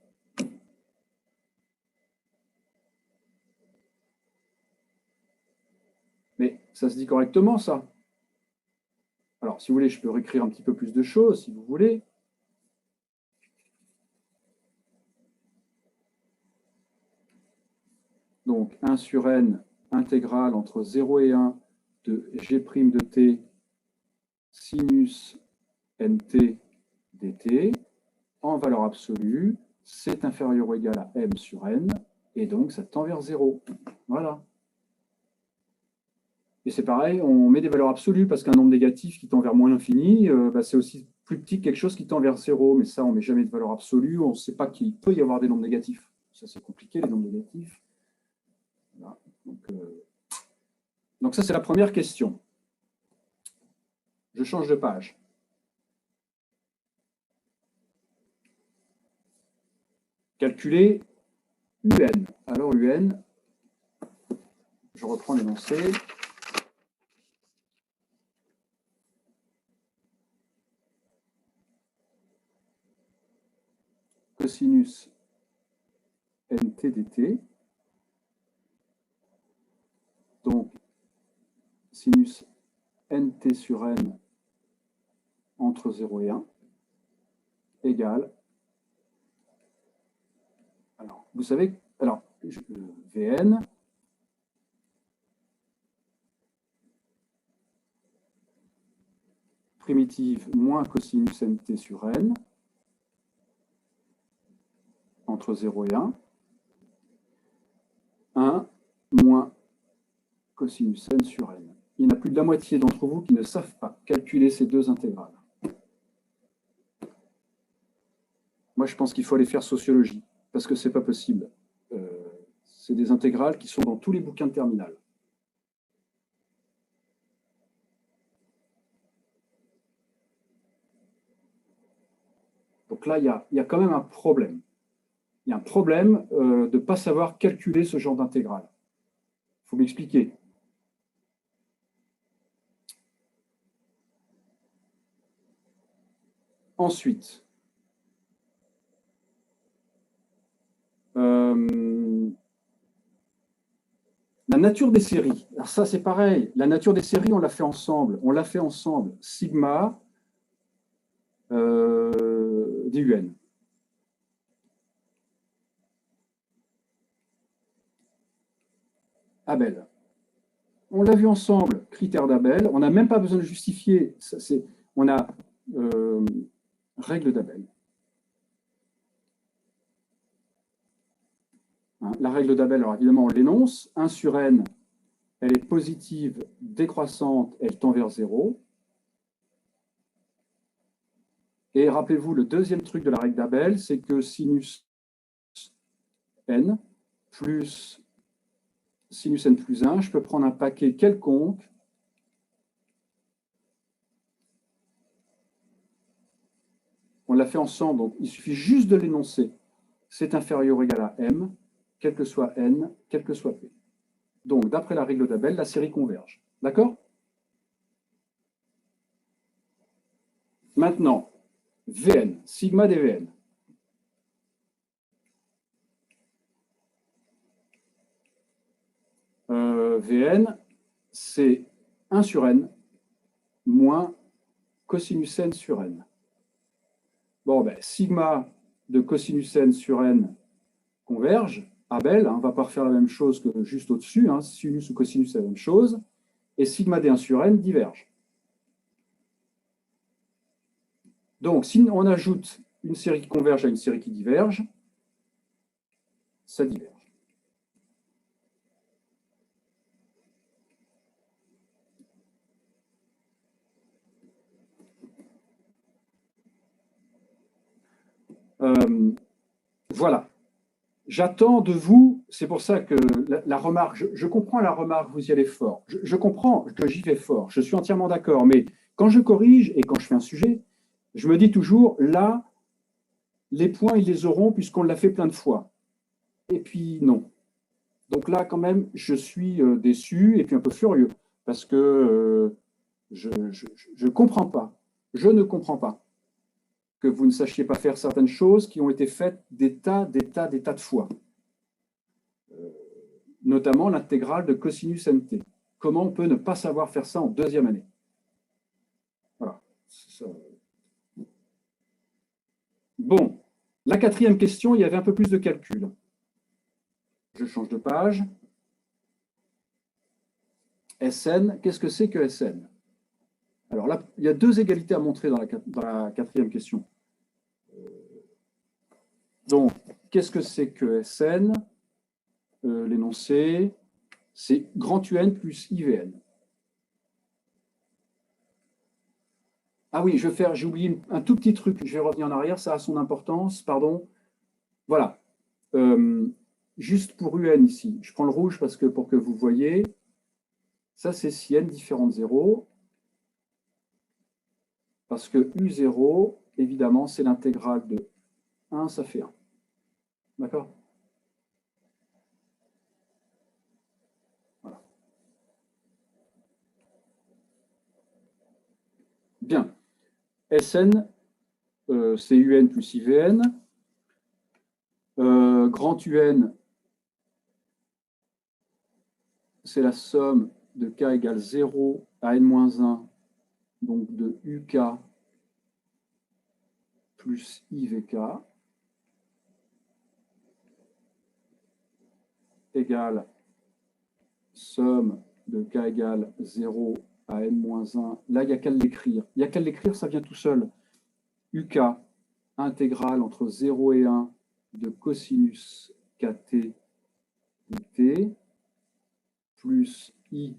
Mais ça se dit correctement, ça. Alors, si vous voulez, je peux réécrire un petit peu plus de choses, si vous voulez. Donc, 1 sur n intégrale entre 0 et 1 de g' de t sinus nt dt en valeur absolue, c'est inférieur ou égal à m sur n, et donc ça tend vers 0. Voilà. Et c'est pareil, on met des valeurs absolues, parce qu'un nombre négatif qui tend vers moins l'infini, c'est aussi plus petit que quelque chose qui tend vers 0, mais ça, on ne met jamais de valeur absolue, on ne sait pas qu'il peut y avoir des nombres négatifs. Ça, c'est compliqué, les nombres négatifs. Voilà. Donc ça, c'est la première question. Je change de page. Calculer UN. Alors UN, je reprends l'énoncé. Cosinus nt dt. Donc, sinus nt sur n entre 0 et 1 égale. Alors, vous savez, alors, Vn, primitive moins cosinus nt sur n entre 0 et 1, 1 moins cosinus n sur n. Il y en a plus de la moitié d'entre vous qui ne savent pas calculer ces deux intégrales. Moi, je pense qu'il faut aller faire sociologie, parce que ce n'est pas possible. C'est des intégrales qui sont dans tous les bouquins de terminale. Donc là, il y a quand même un problème. Il y a un problème de ne pas savoir calculer ce genre d'intégrale. Il faut m'expliquer. Ensuite, la nature des séries. Alors ça, c'est pareil. La nature des séries, on l'a fait ensemble. On l'a fait ensemble. Sigma DUN. Abel. On l'a vu ensemble, critère d'Abel. On n'a même pas besoin de justifier. On a règle d'Abel. La règle d'Abel, alors évidemment, on l'énonce. 1 sur n, elle est positive, décroissante, elle tend vers 0. Et rappelez-vous, le deuxième truc de la règle d'Abel, c'est que sinus n plus sinus n plus 1, je peux prendre un paquet quelconque on l'a fait ensemble, donc il suffit juste de l'énoncer. C'est inférieur ou égal à m, quel que soit n, quel que soit p. Donc, d'après la règle d'Abel, la série converge. D'accord? Maintenant, Vn, sigma des Vn. Vn, c'est 1 sur n moins cosinus n sur n. Bon, ben, sigma de cosinus n sur n converge, Abel, on ne va pas refaire la même chose que juste au-dessus, hein, sinus ou cosinus, c'est la même chose, et sigma d1 sur n diverge. Donc, si on ajoute une série qui converge à une série qui diverge, ça diverge. Voilà. J'attends de vous, c'est pour ça que la remarque, je comprends la remarque, vous y allez fort. Je comprends que j'y vais fort, je suis entièrement d'accord, mais quand je corrige et quand je fais un sujet, je me dis toujours, là, les points, ils les auront puisqu'on l'a fait plein de fois. Et puis, non. Donc là, quand même, je suis déçu et puis un peu furieux parce que je ne comprends pas. Je ne comprends pas que vous ne sachiez pas faire certaines choses qui ont été faites des tas de fois. Notamment l'intégrale de cosinus nt. Comment on peut ne pas savoir faire ça en deuxième année? Voilà. Bon, la quatrième question, il y avait un peu plus de calcul. Je change de page. Sn, qu'est-ce que c'est que Sn? Alors là, il y a deux égalités à montrer dans la quatrième question. Donc, qu'est-ce que c'est que Sn? L'énoncé, c'est grand UN plus IVN. Ah oui, j'ai oublié un tout petit truc, je vais revenir en arrière, ça a son importance, pardon. Voilà. Juste pour UN ici, je prends le rouge parce que pour que vous voyez, ça c'est si n différent de 0, parce que U0, évidemment, c'est l'intégrale de 1, ça fait 1. D'accord? Voilà. Bien. Sn, c'est UN plus IVN. Grand UN, c'est la somme de k égale 0 à n-1, donc de UK plus IVK, égale somme de k égale 0 à n-1. Là, il n'y a qu'à l'écrire. Il n'y a qu'à l'écrire, ça vient tout seul. UK intégrale entre 0 et 1 de cosinus kt dt plus i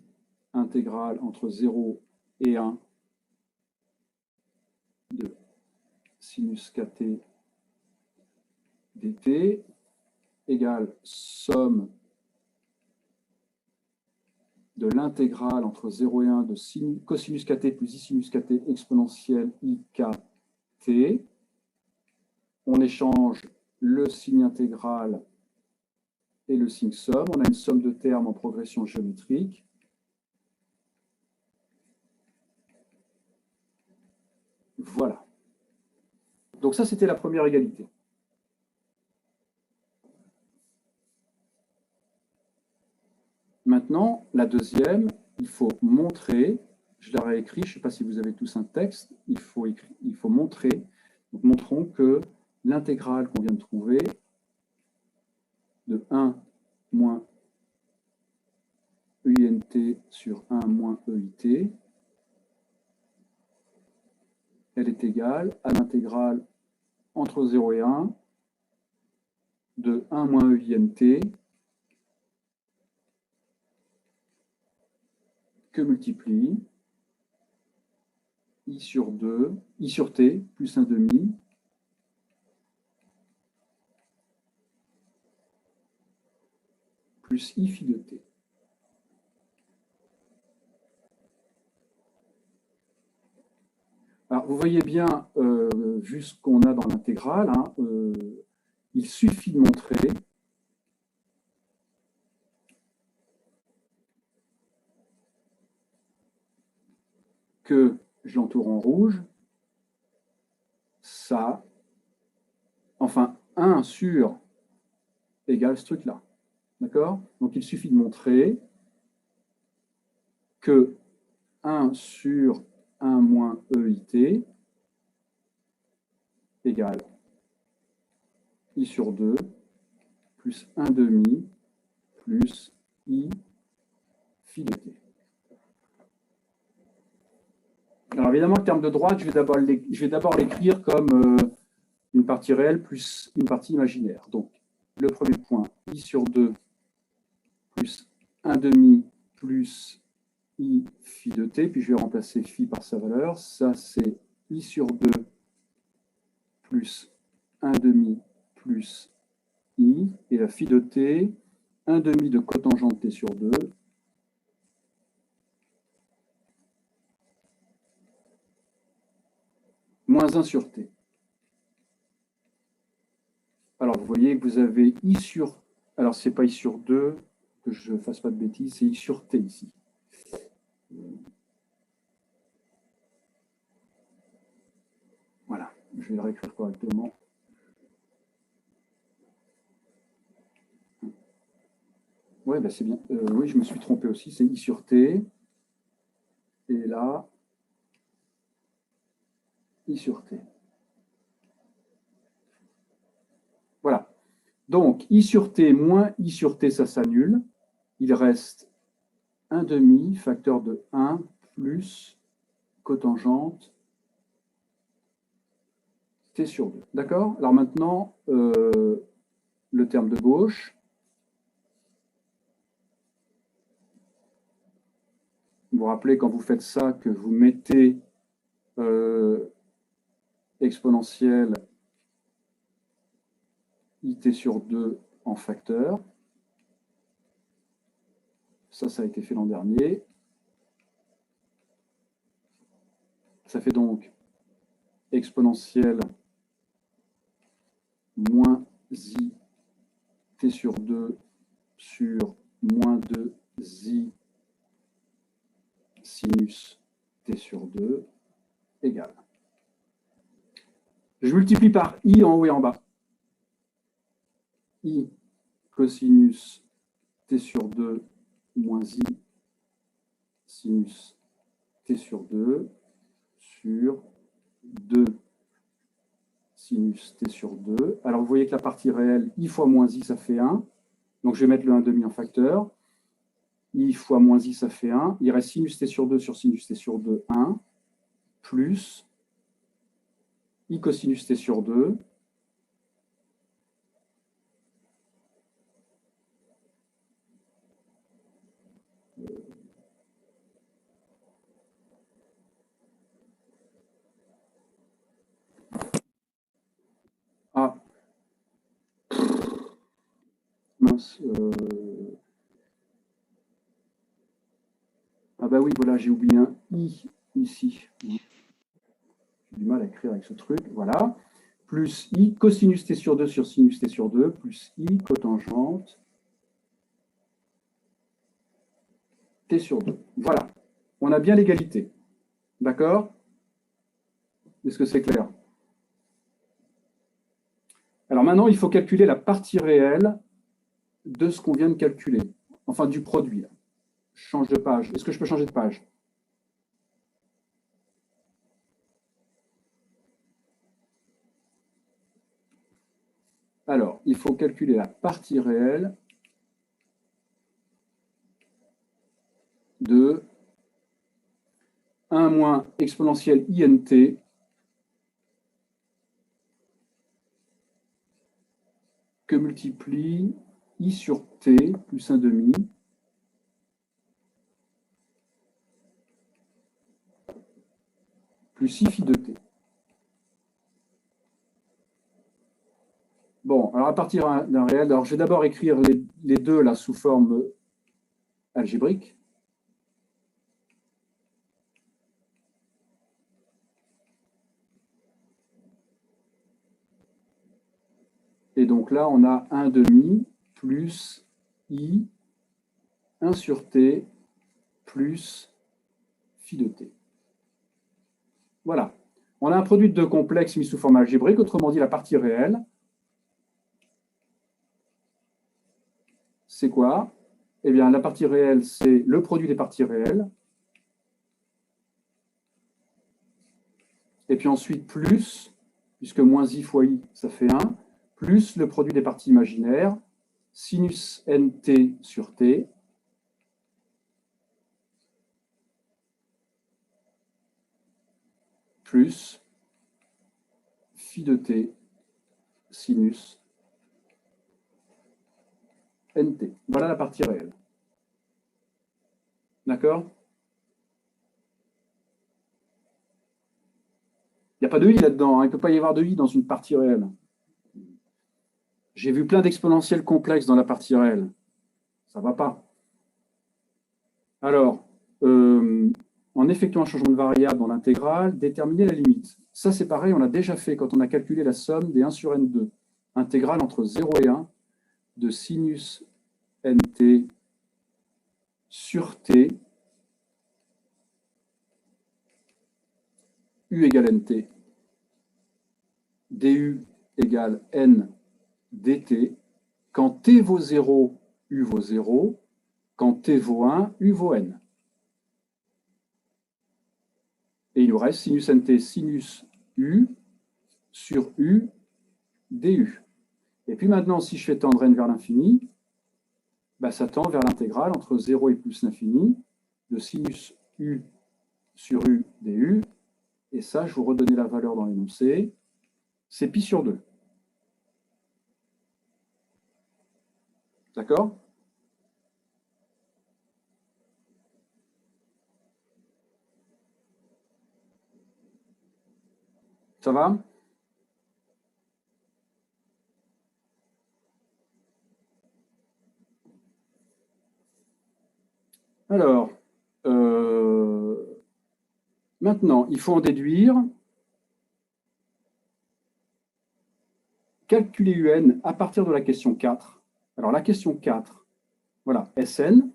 intégrale entre 0 et 1 de sinus kt dt égale somme de l'intégrale entre 0 et 1 de cosinus kt plus i sinus kt exponentielle ikt. On échange le signe intégral et le signe somme. On a une somme de termes en progression géométrique. Voilà. Donc ça, c'était la première égalité. Maintenant, la deuxième, il faut montrer, je l'aurais écrit, je ne sais pas si vous avez tous un texte, il faut montrer, donc montrons que l'intégrale qu'on vient de trouver de 1 moins EINT sur 1 moins EIT, elle est égale à l'intégrale entre 0 et 1 de 1 moins EINT que multiplie I sur 2, I sur T, plus 1 demi, plus I phi de T. Alors, vous voyez bien, vu ce qu'on a dans l'intégrale, hein, il suffit de montrer que je l'entoure en rouge, ça, enfin, 1 sur égale ce truc-là. D'accord? Donc, il suffit de montrer que 1 sur 1 moins EIT égale I sur 2 plus plus 1 demi plus I phi de t. Alors évidemment, le terme de droite, je vais d'abord l'écrire comme une partie réelle plus une partie imaginaire. Donc, le premier point, I sur 2 plus 1 demi plus I phi de t, puis je vais remplacer phi par sa valeur. Ça, c'est I sur 2 plus 1 demi plus I, et la phi de t, 1 demi de cotangente t sur 2, moins 1 sur t. Alors, vous voyez que vous avez I sur... Alors, ce n'est pas I sur 2, que je ne fasse pas de bêtises, c'est I sur t ici. Voilà, je vais le réécrire correctement. Ouais, ben c'est bien. Oui, je me suis trompé aussi, c'est I sur t. Et là, I sur t. Voilà. Donc, I sur t moins I sur t, ça s'annule. Il reste 1 demi, facteur de 1, plus cotangente t sur 2. D'accord? Alors maintenant, le terme de gauche. Vous vous rappelez, quand vous faites ça, que vous mettez exponentielle it sur 2 en facteur. Ça a été fait l'an dernier. Ça fait donc exponentielle moins i t sur 2 sur moins 2 i sinus t sur 2 égale. Je multiplie par i en haut et en bas. I cosinus t sur 2 moins i sinus t sur 2 sur 2 sinus t sur 2. Alors, vous voyez que la partie réelle, i fois moins i, ça fait 1. Donc, je vais mettre le 1 demi en facteur. I fois moins i, ça fait 1. Il reste sinus t sur 2 sur sinus t sur 2, 1, plus i cosinus t sur 2, ah, mince, ah bah oui, voilà, j'ai oublié un i ici. J'ai du mal à écrire avec ce truc, voilà. Plus i cosinus t sur 2 sur sinus t sur 2, plus i cotangente t sur 2. Voilà, on a bien l'égalité. D'accord? Est-ce que c'est clair? Alors maintenant, il faut calculer la partie réelle de ce qu'on vient de calculer. Enfin, du produit. Je change de page. Est-ce que je peux changer de page? Alors, il faut calculer la partie réelle de 1 moins exponentielle int que multiplie i sur t plus 1 demi plus i phi de t. Bon, alors à partir d'un réel, alors je vais d'abord écrire les deux là sous forme algébrique. Et donc là, on a 1 demi plus i 1 sur t plus phi de t. Voilà. On a un produit de deux complexes mis sous forme algébrique, autrement dit la partie réelle. C'est quoi? Eh bien, la partie réelle, c'est le produit des parties réelles. Et puis ensuite, plus, puisque moins i fois i, ça fait 1, plus le produit des parties imaginaires, sinus nt sur t plus phi de t sinus nt. Voilà la partie réelle. D'accord? Il n'y a pas de i là-dedans, hein. Il ne peut pas y avoir de i dans une partie réelle. J'ai vu plein d'exponentiels complexes dans la partie réelle. Ça ne va pas. Alors, en effectuant un changement de variable dans l'intégrale, déterminer la limite. Ça, c'est pareil, on l'a déjà fait quand on a calculé la somme des 1 sur n2. Intégrale entre 0 et 1 de sinus nt sur t u égale nt, du égale n dt, quand t vaut 0, u vaut 0, quand t vaut 1, u vaut n. Et il nous reste sinus nt sinus u sur u du. Et puis maintenant, si je fais tendre n vers l'infini, bah, ça tend vers l'intégrale entre 0 et plus l'infini de sinus u sur u du. Et ça, je vous redonnais la valeur dans l'énoncé, c'est pi sur 2. D'accord? Ça va? Alors, maintenant, il faut en déduire. Calculer un à partir de la question 4. Alors, la question 4, voilà, Sn.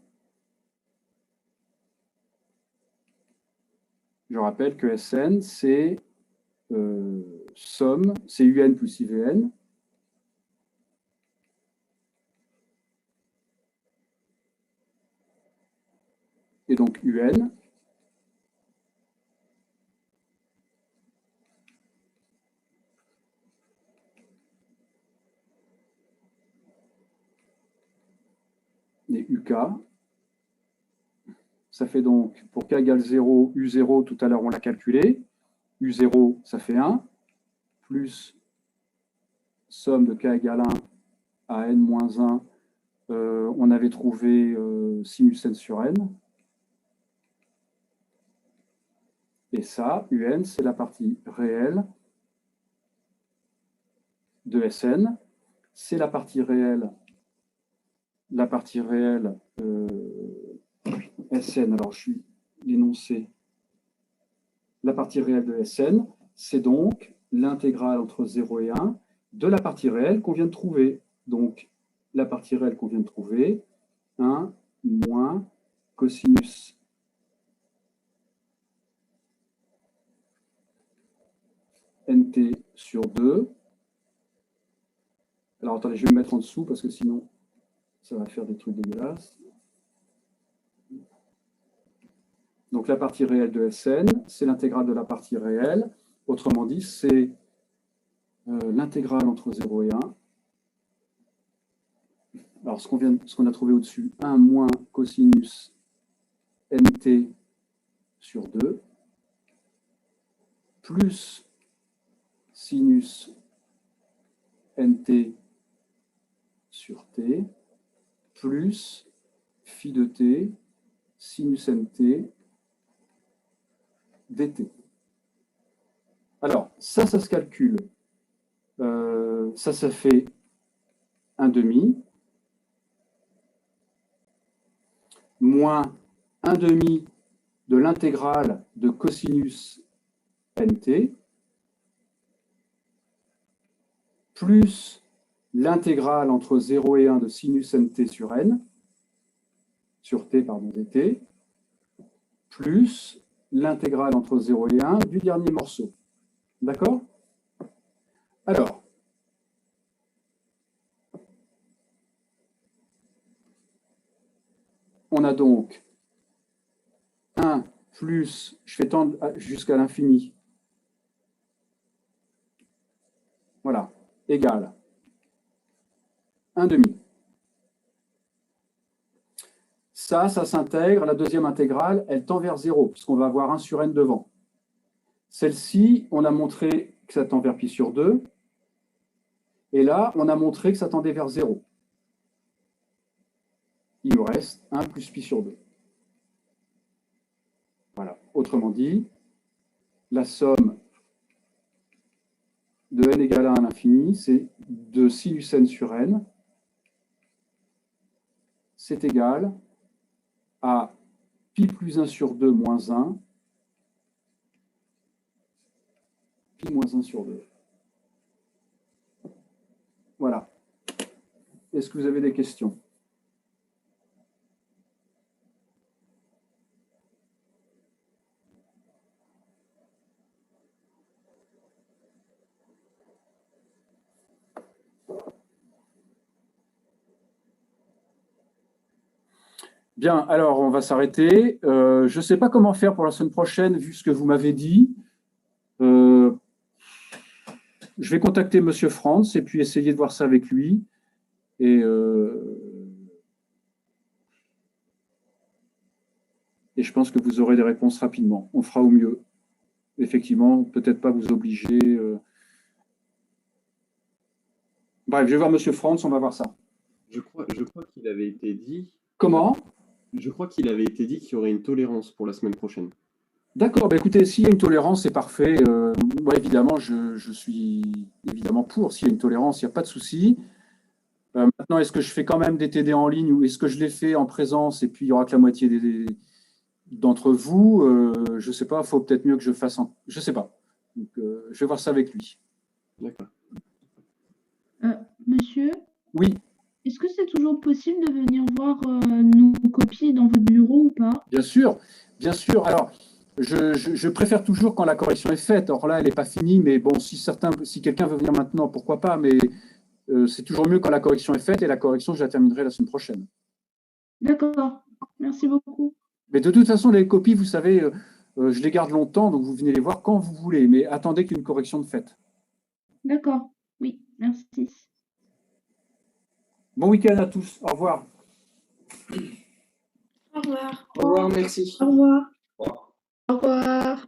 Je rappelle que Sn, c'est somme, c'est un plus IVN. Et donc un et UK. Ça fait donc, pour k égale 0, U0, tout à l'heure on l'a calculé. U0, ça fait 1, plus somme de k égale 1 à n moins 1. On avait trouvé sinus n sur n. Et ça, un, c'est la partie réelle de Sn. C'est la partie réelle Sn, alors je suis l'énoncé, la partie réelle de Sn, c'est donc l'intégrale entre 0 et 1 de la partie réelle qu'on vient de trouver. Donc, la partie réelle qu'on vient de trouver, 1 moins cosinus nt sur 2. Alors, attendez, je vais me mettre en dessous parce que sinon, ça va faire des trucs dégueulasses. Donc, la partie réelle de Sn, c'est l'intégrale de la partie réelle. Autrement dit, c'est l'intégrale entre 0 et 1. Alors, ce qu'on a trouvé au-dessus, 1 moins cosinus nt sur 2, plus sinus nt sur t, plus phi de t, sinus nt dt. Alors, ça se calcule. Ça fait 1 demi, moins 1 demi de l'intégrale de cosinus nt, plus l'intégrale entre 0 et 1 de sinus nt sur n, sur t, pardon, dt, plus l'intégrale entre 0 et 1 du dernier morceau. D'accord? Alors, on a donc 1 plus, je fais tendre jusqu'à l'infini, voilà, égale 1 demi. Ça s'intègre. La deuxième intégrale, elle tend vers 0, puisqu'on va avoir 1 sur n devant. Celle-ci, on a montré que ça tend vers pi sur 2. Et là, on a montré que ça tendait vers 0. Il nous reste 1 plus pi sur 2. Voilà. Autrement dit, la somme de n égale 1 à l'infini, c'est de sinus n sur n. C'est égal à pi plus 1 sur 2 moins 1, pi moins 1 sur 2. Voilà. Est-ce que vous avez des questions? Bien, alors on va s'arrêter. Je ne sais pas comment faire pour la semaine prochaine, vu ce que vous m'avez dit. Je vais contacter M. Franz et puis essayer de voir ça avec lui. Et je pense que vous aurez des réponses rapidement. On fera au mieux. Effectivement, peut-être pas vous obliger. Bref, je vais voir M. Franz, on va voir ça. Je crois qu'il avait été dit. Comment? Je crois qu'il avait été dit qu'il y aurait une tolérance pour la semaine prochaine. D'accord, bah écoutez, s'il y a une tolérance, c'est parfait. Moi, évidemment, je suis évidemment pour. S'il y a une tolérance, il n'y a pas de souci. Maintenant, est-ce que je fais quand même des TD en ligne ou est-ce que je les fais en présence et puis il n'y aura que la moitié d'entre vous? Je ne sais pas, il faut peut-être mieux que je fasse en... Je ne sais pas. Donc, je vais voir ça avec lui. D'accord. Monsieur, Oui, est-ce que c'est toujours possible de venir voir nos copies dans votre bureau ou pas? bien sûr, bien sûr. Alors, je préfère toujours quand la correction est faite. Or là, elle n'est pas finie, mais bon, si quelqu'un veut venir maintenant, pourquoi pas, mais c'est toujours mieux quand la correction est faite et la correction, je la terminerai la semaine prochaine. D'accord, merci beaucoup. Mais de toute façon, les copies, vous savez, je les garde longtemps, donc vous venez les voir quand vous voulez, mais attendez qu'une correction de faite. D'accord, oui, merci. Bon week-end à tous. Au revoir. Au revoir. Au revoir, merci. Au revoir. Au revoir.